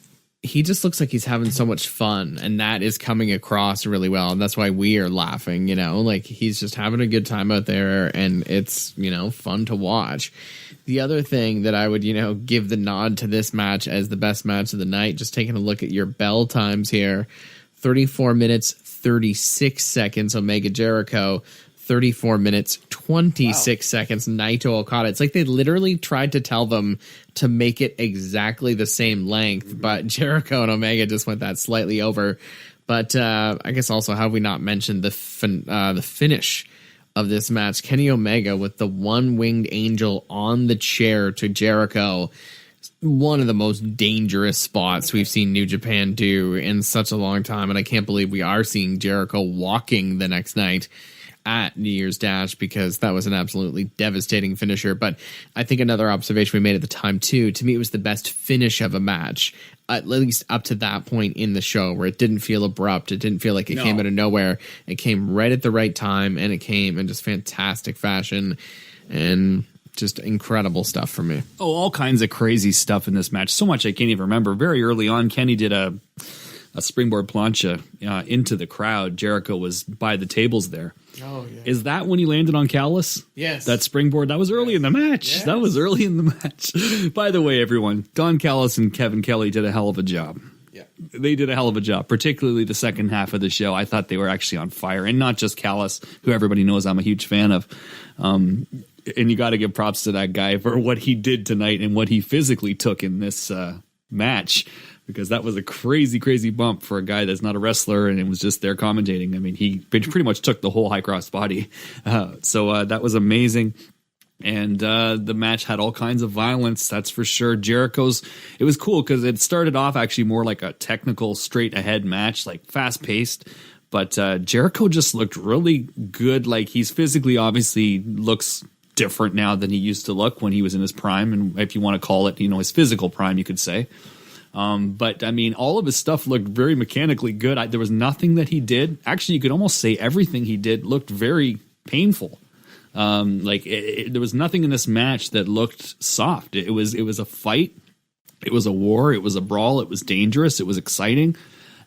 he just looks like he's having so much fun, and that is coming across really well. And that's why we are laughing, like he's just having a good time out there, and it's, fun to watch. The other thing that I would, give the nod to this match as the best match of the night, just taking a look at your bell times here, 34 minutes, 36 seconds, Omega Jericho, 34 minutes, 26 seconds, Naito Okada. It's like they literally tried to tell them to make it exactly the same length, but Jericho and Omega just went that slightly over. But I guess also, have we not mentioned the finish of this match? Kenny Omega with the one-winged angel on the chair to Jericho. One of the most dangerous spots we've seen New Japan do in such a long time, and I can't believe we are seeing Jericho walking the next night at New Year's Dash, because that was an absolutely devastating finisher. But I think another observation we made at the time too, to me it was the best finish of a match, at least up to that point in the show, where it didn't feel abrupt, it didn't feel like it came out of nowhere. It came right at the right time, and it came in just fantastic fashion, and just incredible stuff for me. Oh, all kinds of crazy stuff in this match. So much I can't even remember. Very early on, Kenny did a springboard plancha into the crowd. Jericho was by the tables there. Oh, yeah. Is that when he landed on Callis? Yes. That springboard? That was early in the match. Yes. That was early in the match. By the way, everyone, Don Callis and Kevin Kelly did a hell of a job. Yeah. They did a hell of a job, particularly the second half of the show. I thought they were actually on fire. And not just Callis, who everybody knows I'm a huge fan of. And you got to give props to that guy for what he did tonight and what he physically took in this match, because that was a crazy, crazy bump for a guy that's not a wrestler and it was just there commentating. I mean, he pretty much took the whole High Cross body. So that was amazing. And the match had all kinds of violence, that's for sure. It was cool because it started off actually more like a technical, straight ahead match, like fast paced. But Jericho just looked really good. Like, he's physically obviously looks different now than he used to look when he was in his prime. And if you want to call it, his physical prime, you could say. But I mean, all of his stuff looked very mechanically good. There was nothing that he did. Actually, you could almost say everything he did looked very painful. There was nothing in this match that looked soft. It was a fight. It was a war. It was a brawl. It was dangerous. It was exciting.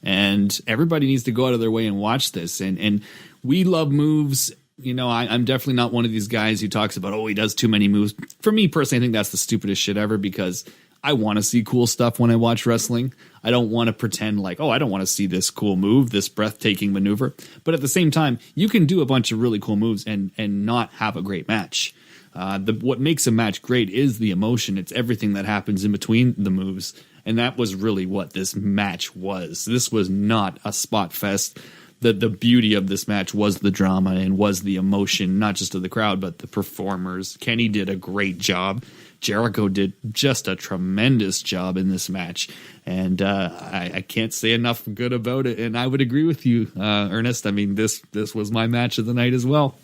And everybody needs to go out of their way and watch this. And we love moves. I'm definitely not one of these guys who talks about, he does too many moves. For me personally, I think that's the stupidest shit ever, because I want to see cool stuff when I watch wrestling. I don't want to pretend like, I don't want to see this cool move, this breathtaking maneuver. But at the same time, you can do a bunch of really cool moves and not have a great match. What makes a match great is the emotion. It's everything that happens in between the moves. And that was really what this match was. This was not a spot fest. The beauty of this match was the drama and was the emotion, not just of the crowd, but the performers. Kenny did a great job. Jericho did just a tremendous job in this match. And I can't say enough good about it. And I would agree with you, Ernest. I mean, this was my match of the night as well.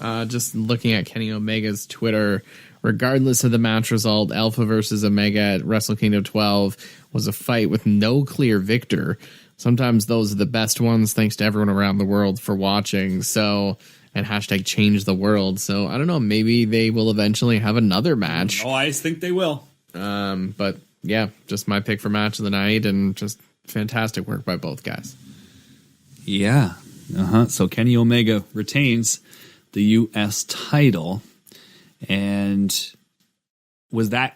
Just looking at Kenny Omega's Twitter, regardless of the match result, Alpha versus Omega at Wrestle Kingdom 12 was a fight with no clear victor. Sometimes those are the best ones, thanks to everyone around the world for watching. And hashtag change the world. So I don't know, maybe they will eventually have another match. I think they will. But yeah, just my pick for match of the night, and just fantastic work by both guys. Yeah. So Kenny Omega retains the U.S. title. And was that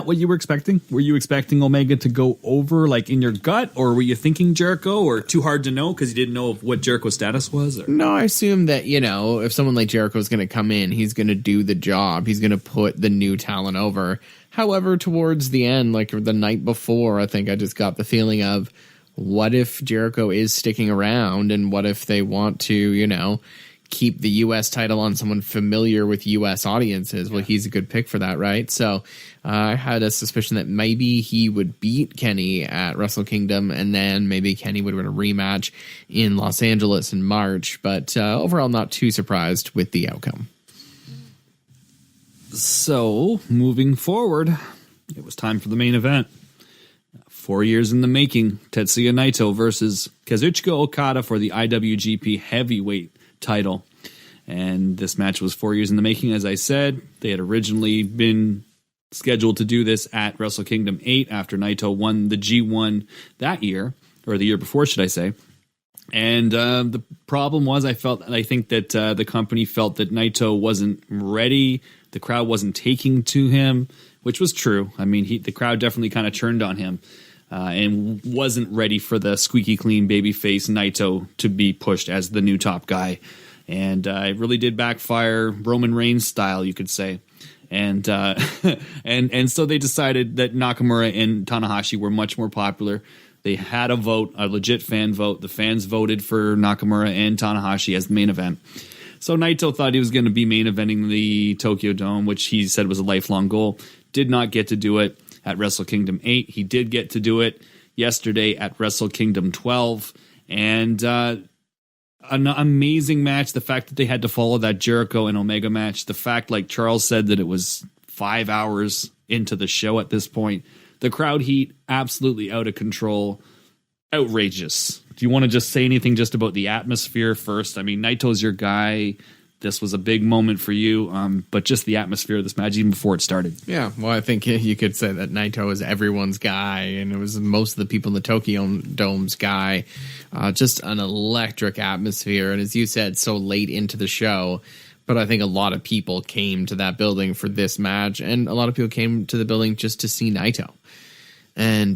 what you were expecting? Were you expecting Omega to go over, like, in your gut, or were you thinking Jericho, or too hard to know because you didn't know what Jericho's status was? Or? No, I assume that, if someone like Jericho is going to come in, he's going to do the job. He's going to put the new talent over. However, towards the end, like the night before, I think I just got the feeling of, what if Jericho is sticking around, and what if they want to, keep the U.S. title on someone familiar with U.S. audiences? Well, he's a good pick for that, right? So I had a suspicion that maybe he would beat Kenny at Wrestle Kingdom, and then maybe Kenny would win a rematch in Los Angeles in March. But overall, not too surprised with the outcome. So, moving forward, it was time for the main event. 4 years in the making, Tetsuya Naito versus Kazuchika Okada for the IWGP Heavyweight title. And this match was 4 years in the making, as I said. They had originally been scheduled to do this at Wrestle Kingdom 8 after Naito won the G1 that year, or the year before, should I say. And the problem was, I think that the company felt that Naito wasn't ready. The crowd wasn't taking to him, which was true. I mean, the crowd definitely kind of turned on him and wasn't ready for the squeaky clean babyface Naito to be pushed as the new top guy. And it really did backfire, Roman Reigns style, you could say. And and so they decided that Nakamura and Tanahashi were much more popular. They had a vote, a legit fan vote. The fans voted for Nakamura and Tanahashi as the main event. So Naito thought he was going to be main eventing the Tokyo Dome, which he said was a lifelong goal. Did not get to do it at Wrestle Kingdom 8. He did get to do it yesterday at Wrestle Kingdom 12. And an amazing match. The fact that they had to follow that Jericho and Omega match. The fact, like Charles said, that it was 5 hours into the show at this point. The crowd heat, absolutely out of control. Outrageous. Do you want to just say anything just about the atmosphere first? I mean, Naito's your guy. This was a big moment for you, but just the atmosphere of this match, even before it started. Yeah, well, I think you could say that Naito is everyone's guy, and it was most of the people in the Tokyo Dome's guy. Just an electric atmosphere, and as you said, so late into the show. But I think a lot of people came to that building for this match, and a lot of people came to the building just to see Naito. And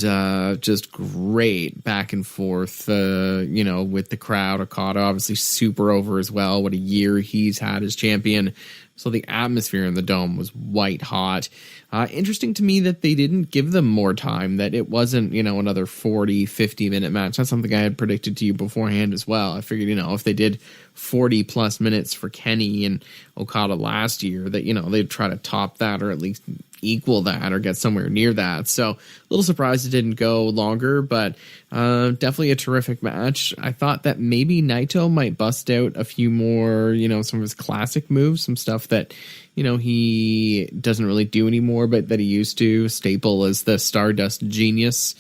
just great back and forth, with the crowd. Okada obviously super over as well. What a year he's had as champion. So the atmosphere in the Dome was white hot. Interesting to me that they didn't give them more time, that it wasn't, another 40, 50-minute match. That's something I had predicted to you beforehand as well. I figured, if they did 40-plus minutes for Kenny and Okada last year, that, they'd try to top that or at least equal that or get somewhere near that. So a little surprised it didn't go longer, but definitely a terrific match. I thought that maybe Naito might bust out a few more, some of his classic moves, some stuff that, he doesn't really do anymore, but that he used to. Staple as the Stardust Genius.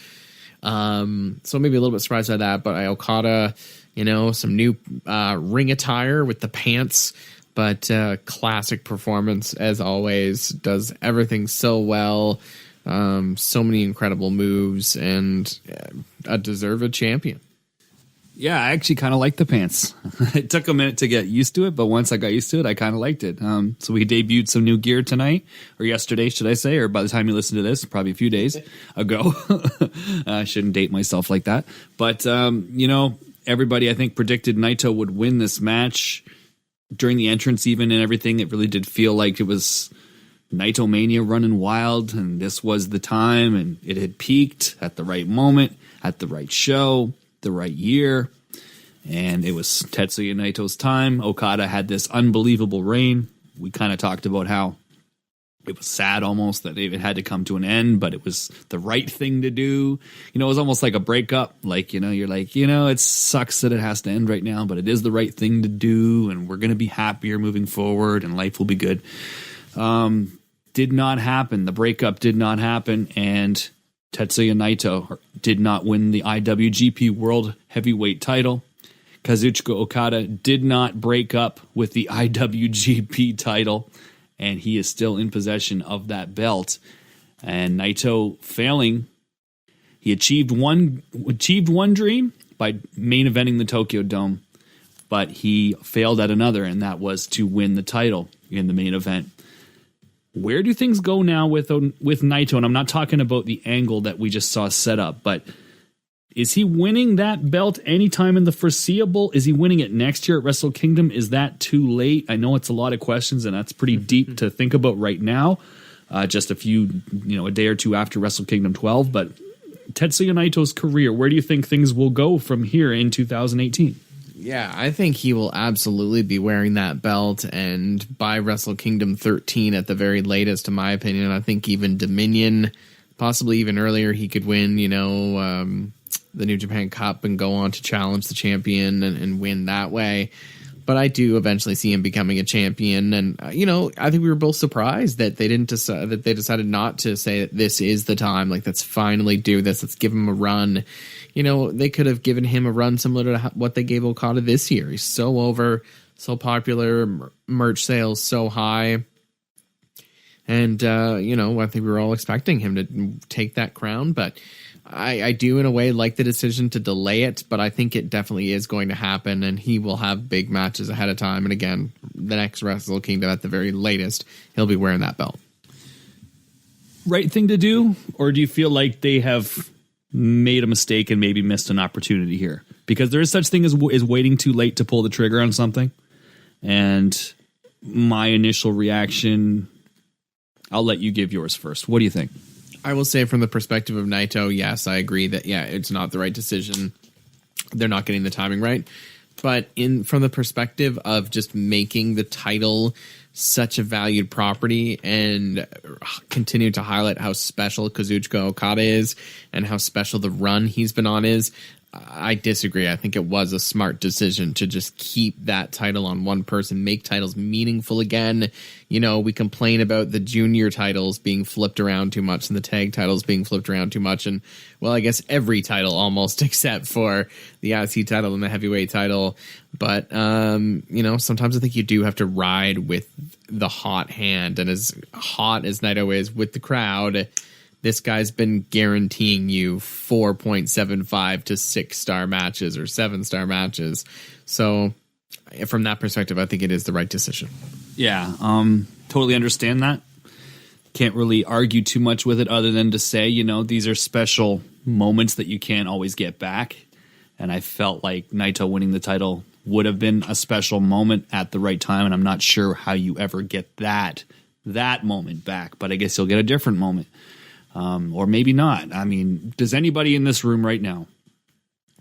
So maybe a little bit surprised by that, but Okada, some new ring attire with the pants. But classic performance, as always, does everything so well. So many incredible moves, and a deserved champion. Yeah, I actually kind of like the pants. It took a minute to get used to it, but once I got used to it, I kind of liked it. So we debuted some new gear tonight, or yesterday, should I say, or by the time you listen to this, probably a few days ago. I shouldn't date myself like that. But, everybody, I think, predicted Naito would win this match. During the entrance even and everything, it really did feel like it was Naito Mania running wild, and this was the time, and it had peaked at the right moment, at the right show, the right year, and it was Tetsuya Naito's time. Okada had this unbelievable reign. We kind of talked about how it was sad almost that it had to come to an end, but it was the right thing to do. It was almost like a breakup. Like, you're like, it sucks that it has to end right now, but it is the right thing to do, and we're going to be happier moving forward, and life will be good. Did not happen. The breakup did not happen, and Tetsuya Naito did not win the IWGP World Heavyweight title. Kazuchika Okada did not break up with the IWGP title, and he is still in possession of that belt. And Naito failing, he achieved one dream by main eventing the Tokyo Dome, but he failed at another, and that was to win the title in the main event. Where do things go now with Naito? And I'm not talking about the angle that we just saw set up, but is he winning that belt anytime in the foreseeable? Is he winning it next year at Wrestle Kingdom? Is that too late? I know it's a lot of questions, and that's pretty deep to think about right now. Just a day or two after Wrestle Kingdom 12. But Tetsuya Naito's career, where do you think things will go from here in 2018? Yeah, I think he will absolutely be wearing that belt, and by Wrestle Kingdom 13 at the very latest, in my opinion. I think even Dominion, possibly even earlier, he could win, the New Japan Cup and go on to challenge the champion and win that way. But I do eventually see him becoming a champion. And, I think we were both surprised that they decided not to say that this is the time. Like, let's finally do this. Let's give him a run. They could have given him a run similar to what they gave Okada this year. He's so over, so popular, merch sales so high. And, I think we were all expecting him to take that crown. But I do, in a way, like the decision to delay it, but I think it definitely is going to happen, and he will have big matches ahead of time. And again, the next Wrestle Kingdom at the very latest, he'll be wearing that belt. Right thing to do, or do you feel like they have made a mistake and maybe missed an opportunity here? Because there is such thing as waiting too late to pull the trigger on something. And my initial reaction, I'll let you give yours first. What do you think? I will say, from the perspective of Naito, yes, I agree that, it's not the right decision. They're not getting the timing right. But from the perspective of just making the title such a valued property and continue to highlight how special Kazuchika Okada is and how special the run he's been on is, I disagree. I think it was a smart decision to just keep that title on one person, make titles meaningful again. We complain about the junior titles being flipped around too much and the tag titles being flipped around too much. And, well, I guess every title almost except for the IC title and the heavyweight title. But, sometimes I think you do have to ride with the hot hand. And as hot as Naito is with the crowd, this guy's been guaranteeing you 4.75 to 6-star matches or 7-star matches. So from that perspective, I think it is the right decision. Yeah, totally understand that. can't really argue too much with it other than to say, you know, these are special moments that you can't always get back. And I felt like Naito winning the title would have been a special moment at the right time, and I'm not sure how you ever get that moment back, but I guess you'll get a different moment. Or maybe not. I mean, does anybody in this room right now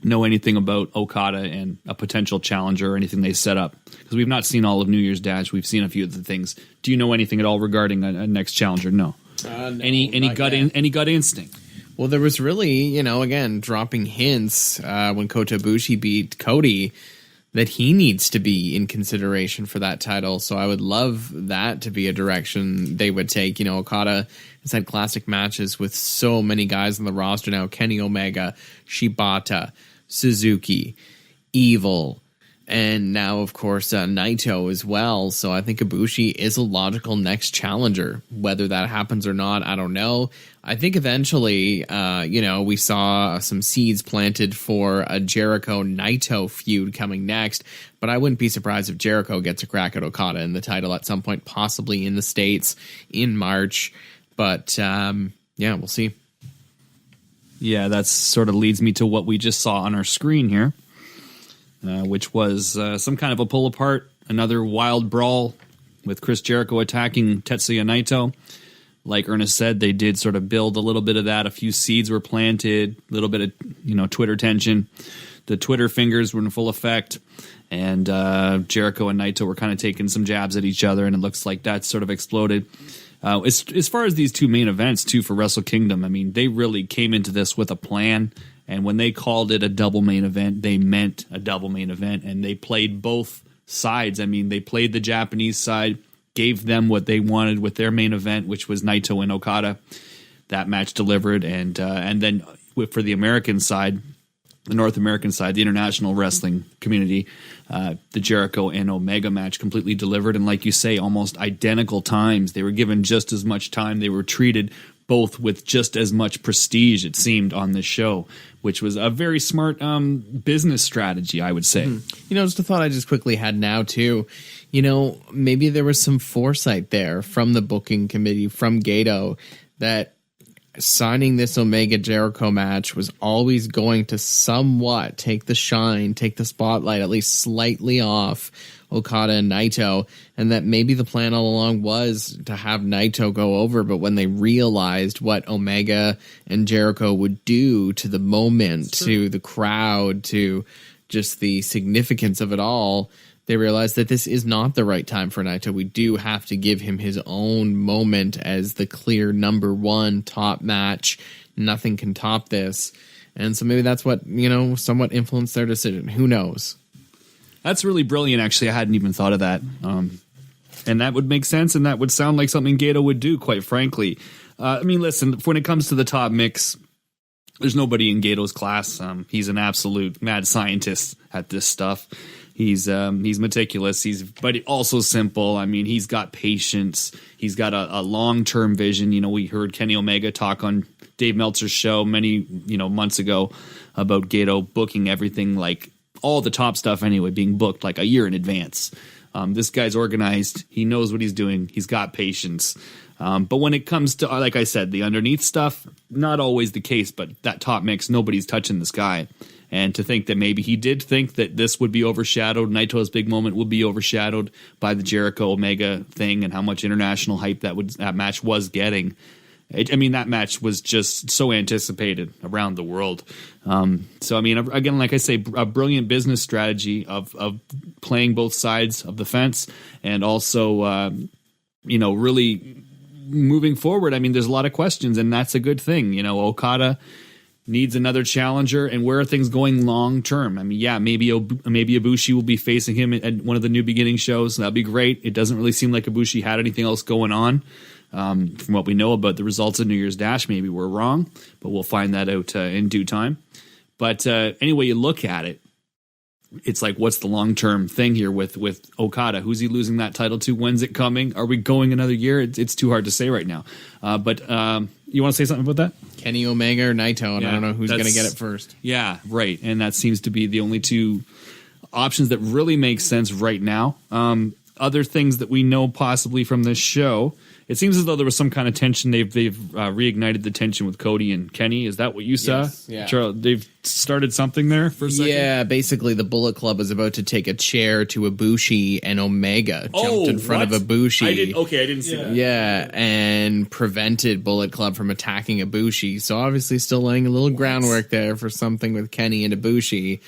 know anything about Okada and a potential challenger or anything they set up? Because we've not seen all of New Year's Dash. We've seen a few of the things. Do you know anything at all regarding a next challenger? No. No, any gut instinct? Well, there was really, you know, again, dropping hints when Kota Ibushi beat Cody that he needs to be in consideration for that title. So I would love that to be a direction they would take. You know, Okada has had classic matches with so many guys on the roster now. Kenny Omega, Shibata, Suzuki, Evil, and now, of course, Naito as well. So I think Ibushi is a logical next challenger. Whether that happens or not, I don't know. I think eventually, you know, we saw some seeds planted for a Jericho-Naito feud coming next, but I wouldn't be surprised if Jericho gets a crack at Okada in the title at some point, possibly in the States in March. But, yeah, we'll see. Yeah, that sort of leads me to what we just saw on our screen here, which was some kind of a pull apart, another wild brawl with Chris Jericho attacking Tetsuya Naito. Like Ernest said, they did sort of build a little bit of that. A few seeds were planted, a little bit of, you know, Twitter tension. The Twitter fingers were in full effect, and Jericho and Naito were kind of taking some jabs at each other, and it looks like that sort of exploded. As far as these two main events, too, for Wrestle Kingdom, I mean, they really came into this with a plan, and when they called it a double main event, they meant a double main event, and they played both sides. I mean, they played the Japanese side, gave them what they wanted with their main event, which was Naito and Okada. That match delivered, and then for the American side, the North American side, the international wrestling community, the Jericho and Omega match completely delivered, and like you say, almost identical times. They were given just as much time. They were treated both with just as much prestige, it seemed, on this show, which was a very smart business strategy, I would say. You know, just a thought I just quickly had now, too. You know, maybe there was some foresight there from the booking committee, from Gato, that signing this Omega Jericho match was always going to somewhat take the shine, take the spotlight at least slightly off Okada and Naito, and that maybe the plan all along was to have Naito go over, but when they realized what Omega and Jericho would do to the moment, to the crowd, to just the significance of it all, they realized that this is not the right time for Naito. We do have to give him his own moment as the clear number one top match. Nothing can top this. And so maybe that's what, you know, somewhat influenced their decision. Who knows? That's really brilliant, actually. I hadn't even thought of that. And that would make sense, and that would sound like something Gato would do, quite frankly. I mean, listen, when it comes to the top mix, there's nobody in Gato's class. He's an absolute mad scientist at this stuff. He's meticulous. But also simple. I mean, he's got patience. He's got a long-term vision. You know, we heard Kenny Omega talk on Dave Meltzer's show many, months ago about Gato booking everything, like all the top stuff anyway, being booked like a year in advance. This guy's organized. He knows what he's doing. He's got patience. But when it comes to, like I said, the underneath stuff, not always the case, but that top mix, nobody's touching this guy. And to think that maybe he did think that this would be overshadowed, Naito's big moment would be overshadowed by the Jericho Omega thing and how much international hype that match was getting. That match was just so anticipated around the world. So, I mean, again, like I say, a brilliant business strategy of playing both sides of the fence and also, really moving forward. I mean, there's a lot of questions, and that's a good thing. Okada needs another challenger, and where are things going long term? I mean, yeah, maybe Ibushi will be facing him at one of the New Beginning shows. That'd be great. It doesn't really seem like Ibushi had anything else going on. From what we know about the results of New Year's Dash, maybe we're wrong, but we'll find that out in due time. But anyway, you look at it, it's like, what's the long-term thing here with Okada? Who's he losing that title to? When's it coming? Are we going another year? It's too hard to say right now. But you want to say something about that? Kenny Omega or Naito, and I don't know who's going to get it first. Yeah, right. And that seems to be the only two options that really make sense right now. other things that we know possibly from this show. It seems as though there was some kind of tension. They've reignited the tension with Cody and Kenny. Is that what you saw? Yes, yeah. Charles, they've started something there for a second? Yeah, basically the Bullet Club was about to take a chair to Ibushi, and Omega jumped in front of Ibushi. I didn't see that. Yeah, and prevented Bullet Club from attacking Ibushi. So obviously still laying a little groundwork there for something with Kenny and Ibushi.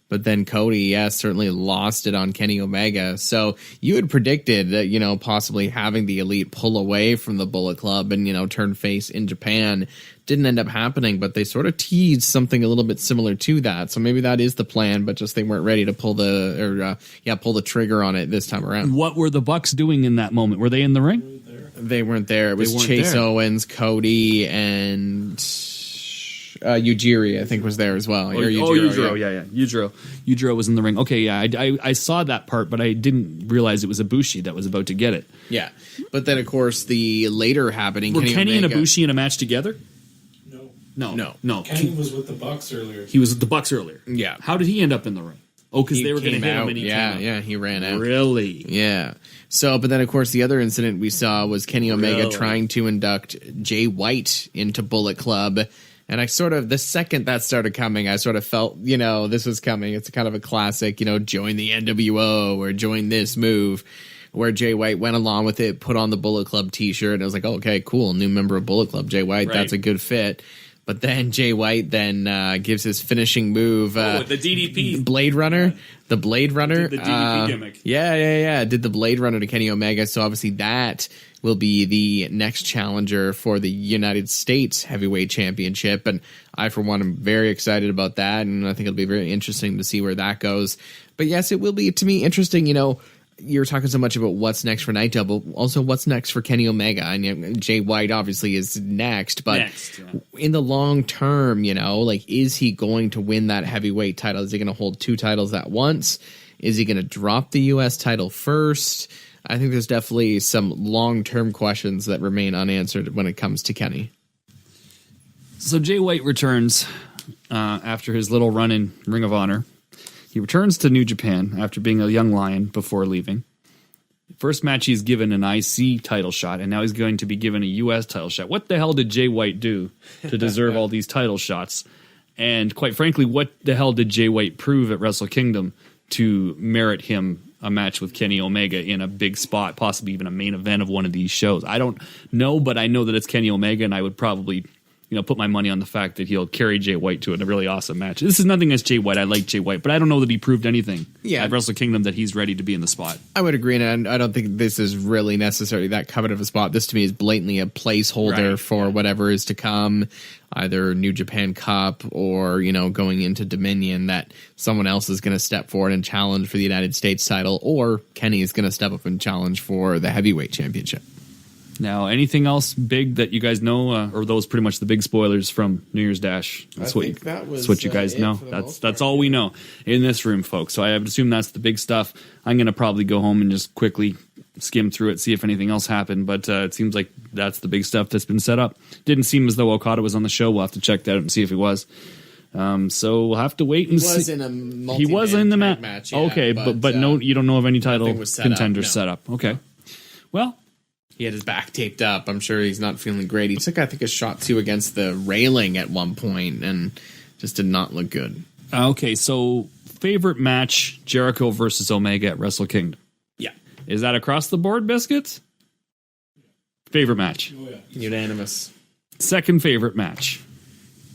But then Cody, certainly lost it on Kenny Omega. So you had predicted that, possibly having the Elite pull away from the Bullet Club and, turn face in Japan. Didn't end up happening, but they sort of teased something a little bit similar to that. So maybe that is the plan, but just they weren't ready to pull the trigger on it this time around. What were the Bucks doing in that moment? Were they in the ring? They weren't there. It was Chase Owens, Cody, and Yujiri, I think, was there as well. Yujiro, yeah. Yujiro was in the ring. Okay, yeah, I saw that part, but I didn't realize it was Ibushi that was about to get it. Yeah, but then, of course, the later happening... Were Kenny and Ibushi in a match together? No. Kenny was with the Bucks earlier. He was with the Bucks earlier. Yeah. How did he end up in the ring? Oh, because they were going to hit him and he came out. Yeah, he ran out. Really? Yeah. So, but then, of course, the other incident we saw was Kenny Omega trying to induct Jay White into Bullet Club. And the second that started coming, I sort of felt, this was coming. It's kind of a classic, join the NWO or join this move, where Jay White went along with it, put on the Bullet Club t-shirt, and I was like, oh, okay, cool, new member of Bullet Club, Jay White, That's a good fit. But then Jay White gives his finishing move. The DDP. Blade Runner. The Blade Runner. The DDP gimmick. Yeah. Did the Blade Runner to Kenny Omega. So obviously that will be the next challenger for the United States Heavyweight Championship. And I, for one, am very excited about that. And I think it'll be very interesting to see where that goes. But yes, it will be, to me, interesting, You're talking so much about what's next for Naito, but also what's next for Kenny Omega. And Jay White obviously is next, but in the long term, is he going to win that heavyweight title? Is he going to hold two titles at once? Is he going to drop the U.S. title first? I think there's definitely some long-term questions that remain unanswered when it comes to Kenny. So Jay White returns after his little run in Ring of Honor. He returns to New Japan after being a young lion before leaving. First match, he's given an IC title shot, and now he's going to be given a U.S. title shot. What the hell did Jay White do to deserve all these title shots? And quite frankly, what the hell did Jay White prove at Wrestle Kingdom to merit him a match with Kenny Omega in a big spot, possibly even a main event of one of these shows? I don't know, but I know that it's Kenny Omega, and I would probably put my money on the fact that he'll carry Jay White to a really awesome match. This is nothing against Jay White. I like Jay White, but I don't know that he proved anything at Wrestle Kingdom that he's ready to be in the spot. I would agree, and I don't think this is really necessarily that coveted of a spot. This, to me, is blatantly a placeholder for whatever is to come, either New Japan Cup or, going into Dominion, that someone else is going to step forward and challenge for the United States title, or Kenny is going to step up and challenge for the heavyweight championship. Now, anything else big that you guys know, or those pretty much the big spoilers from New Year's Dash? That's what you guys know. That's all we know in this room, folks. So I would assume that's the big stuff. I'm going to probably go home and just quickly skim through it, see if anything else happened. But it seems like that's the big stuff that's been set up. Didn't seem as though Okada was on the show. We'll have to check that out and see if he was. So we'll have to wait and see. He was in the match. Yeah, okay, but no, you don't know of any title contenders set up. Okay, well. He had his back taped up. I'm sure he's not feeling great. He took, I think, a shot, too, against the railing at one point and just did not look good. Okay, so favorite match, Jericho versus Omega at Wrestle Kingdom. Yeah. Is that across the board, Biscuits? Favorite match? Oh, yeah. Unanimous. Second favorite match?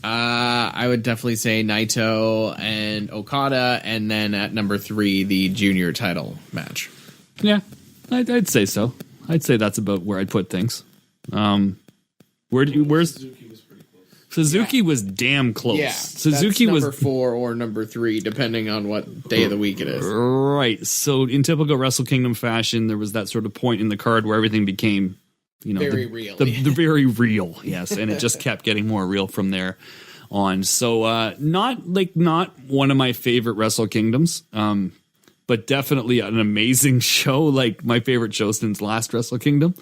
I would definitely say Naito and Okada, and then at number 3, the junior title match. Yeah, I'd say so. I'd say that's about where I'd put things. Where's Suzuki was pretty close. Suzuki was damn close. Yeah, Suzuki that's was number 4 or number 3, depending on what day of the week it is. Right. So in typical Wrestle Kingdom fashion, there was that sort of point in the card where everything became, very real. The very real, yes, and it just kept getting more real from there on. So not one of my favorite Wrestle Kingdoms. But definitely an amazing show, like my favorite show since last Wrestle Kingdom.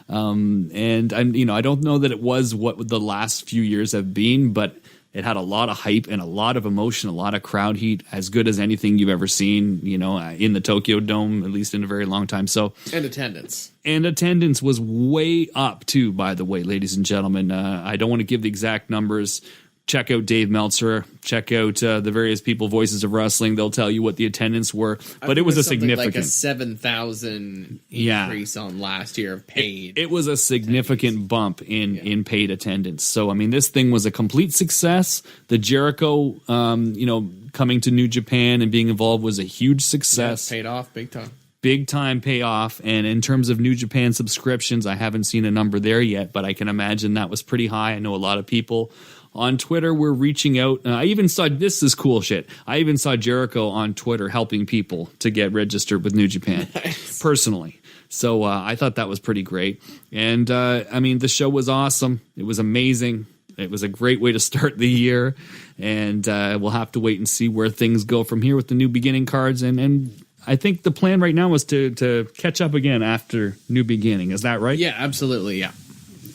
And I don't know that it was what the last few years have been, but It had a lot of hype and a lot of emotion, a lot of crowd heat, as good as anything you've ever seen, in the Tokyo Dome, at least in a very long time. So, and attendance. And attendance was way up, too, by the way, ladies and gentlemen. I don't want to give the exact numbers. Check out Dave Meltzer. Check out the various people, Voices of Wrestling. They'll tell you what the attendance were. But it was a significant, like a 7,000 increase on last year of paid. It was a significant bump in paid attendance. So I mean, this thing was a complete success. The Jericho, coming to New Japan and being involved was a huge success. Paid off big time. Big time payoff. And in terms of New Japan subscriptions, I haven't seen a number there yet, but I can imagine that was pretty high. I know a lot of people on Twitter were reaching out. I even saw, this is cool shit, I even saw Jericho on Twitter helping people to get registered with New Japan. Nice. Personally. So I thought that was pretty great. And the show was awesome. It was amazing. It was a great way to start the year. And we'll have to wait and see where things go from here with the New Beginning cards. And I think the plan right now is to catch up again after New Beginning. Is that right? Yeah, absolutely. Yeah.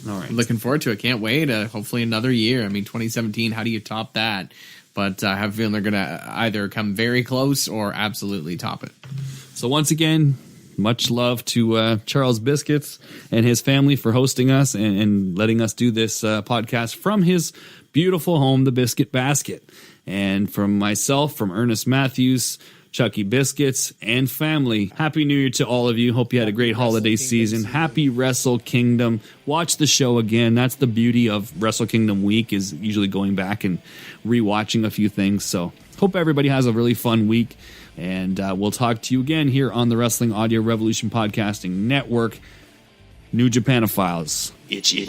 All right. Looking forward to it. Can't wait. Hopefully another year. I mean, 2017, how do you top that? But I have a feeling they're going to either come very close or absolutely top it. So once again, much love to Charles Biscuits and his family for hosting us and letting us do this podcast from his beautiful home, the Biscuit Basket. And from myself, from Ernest Matthews, Chucky Biscuits, and family, Happy New Year to all of you. Hope you had a great holiday season. Happy Wrestle Kingdom. Watch the show again. That's the beauty of Wrestle Kingdom week, is usually going back and rewatching a few things. So hope everybody has a really fun week. And we'll talk to you again here on the Wrestling Audio Revolution Podcasting Network. New Japanophiles. Itchy.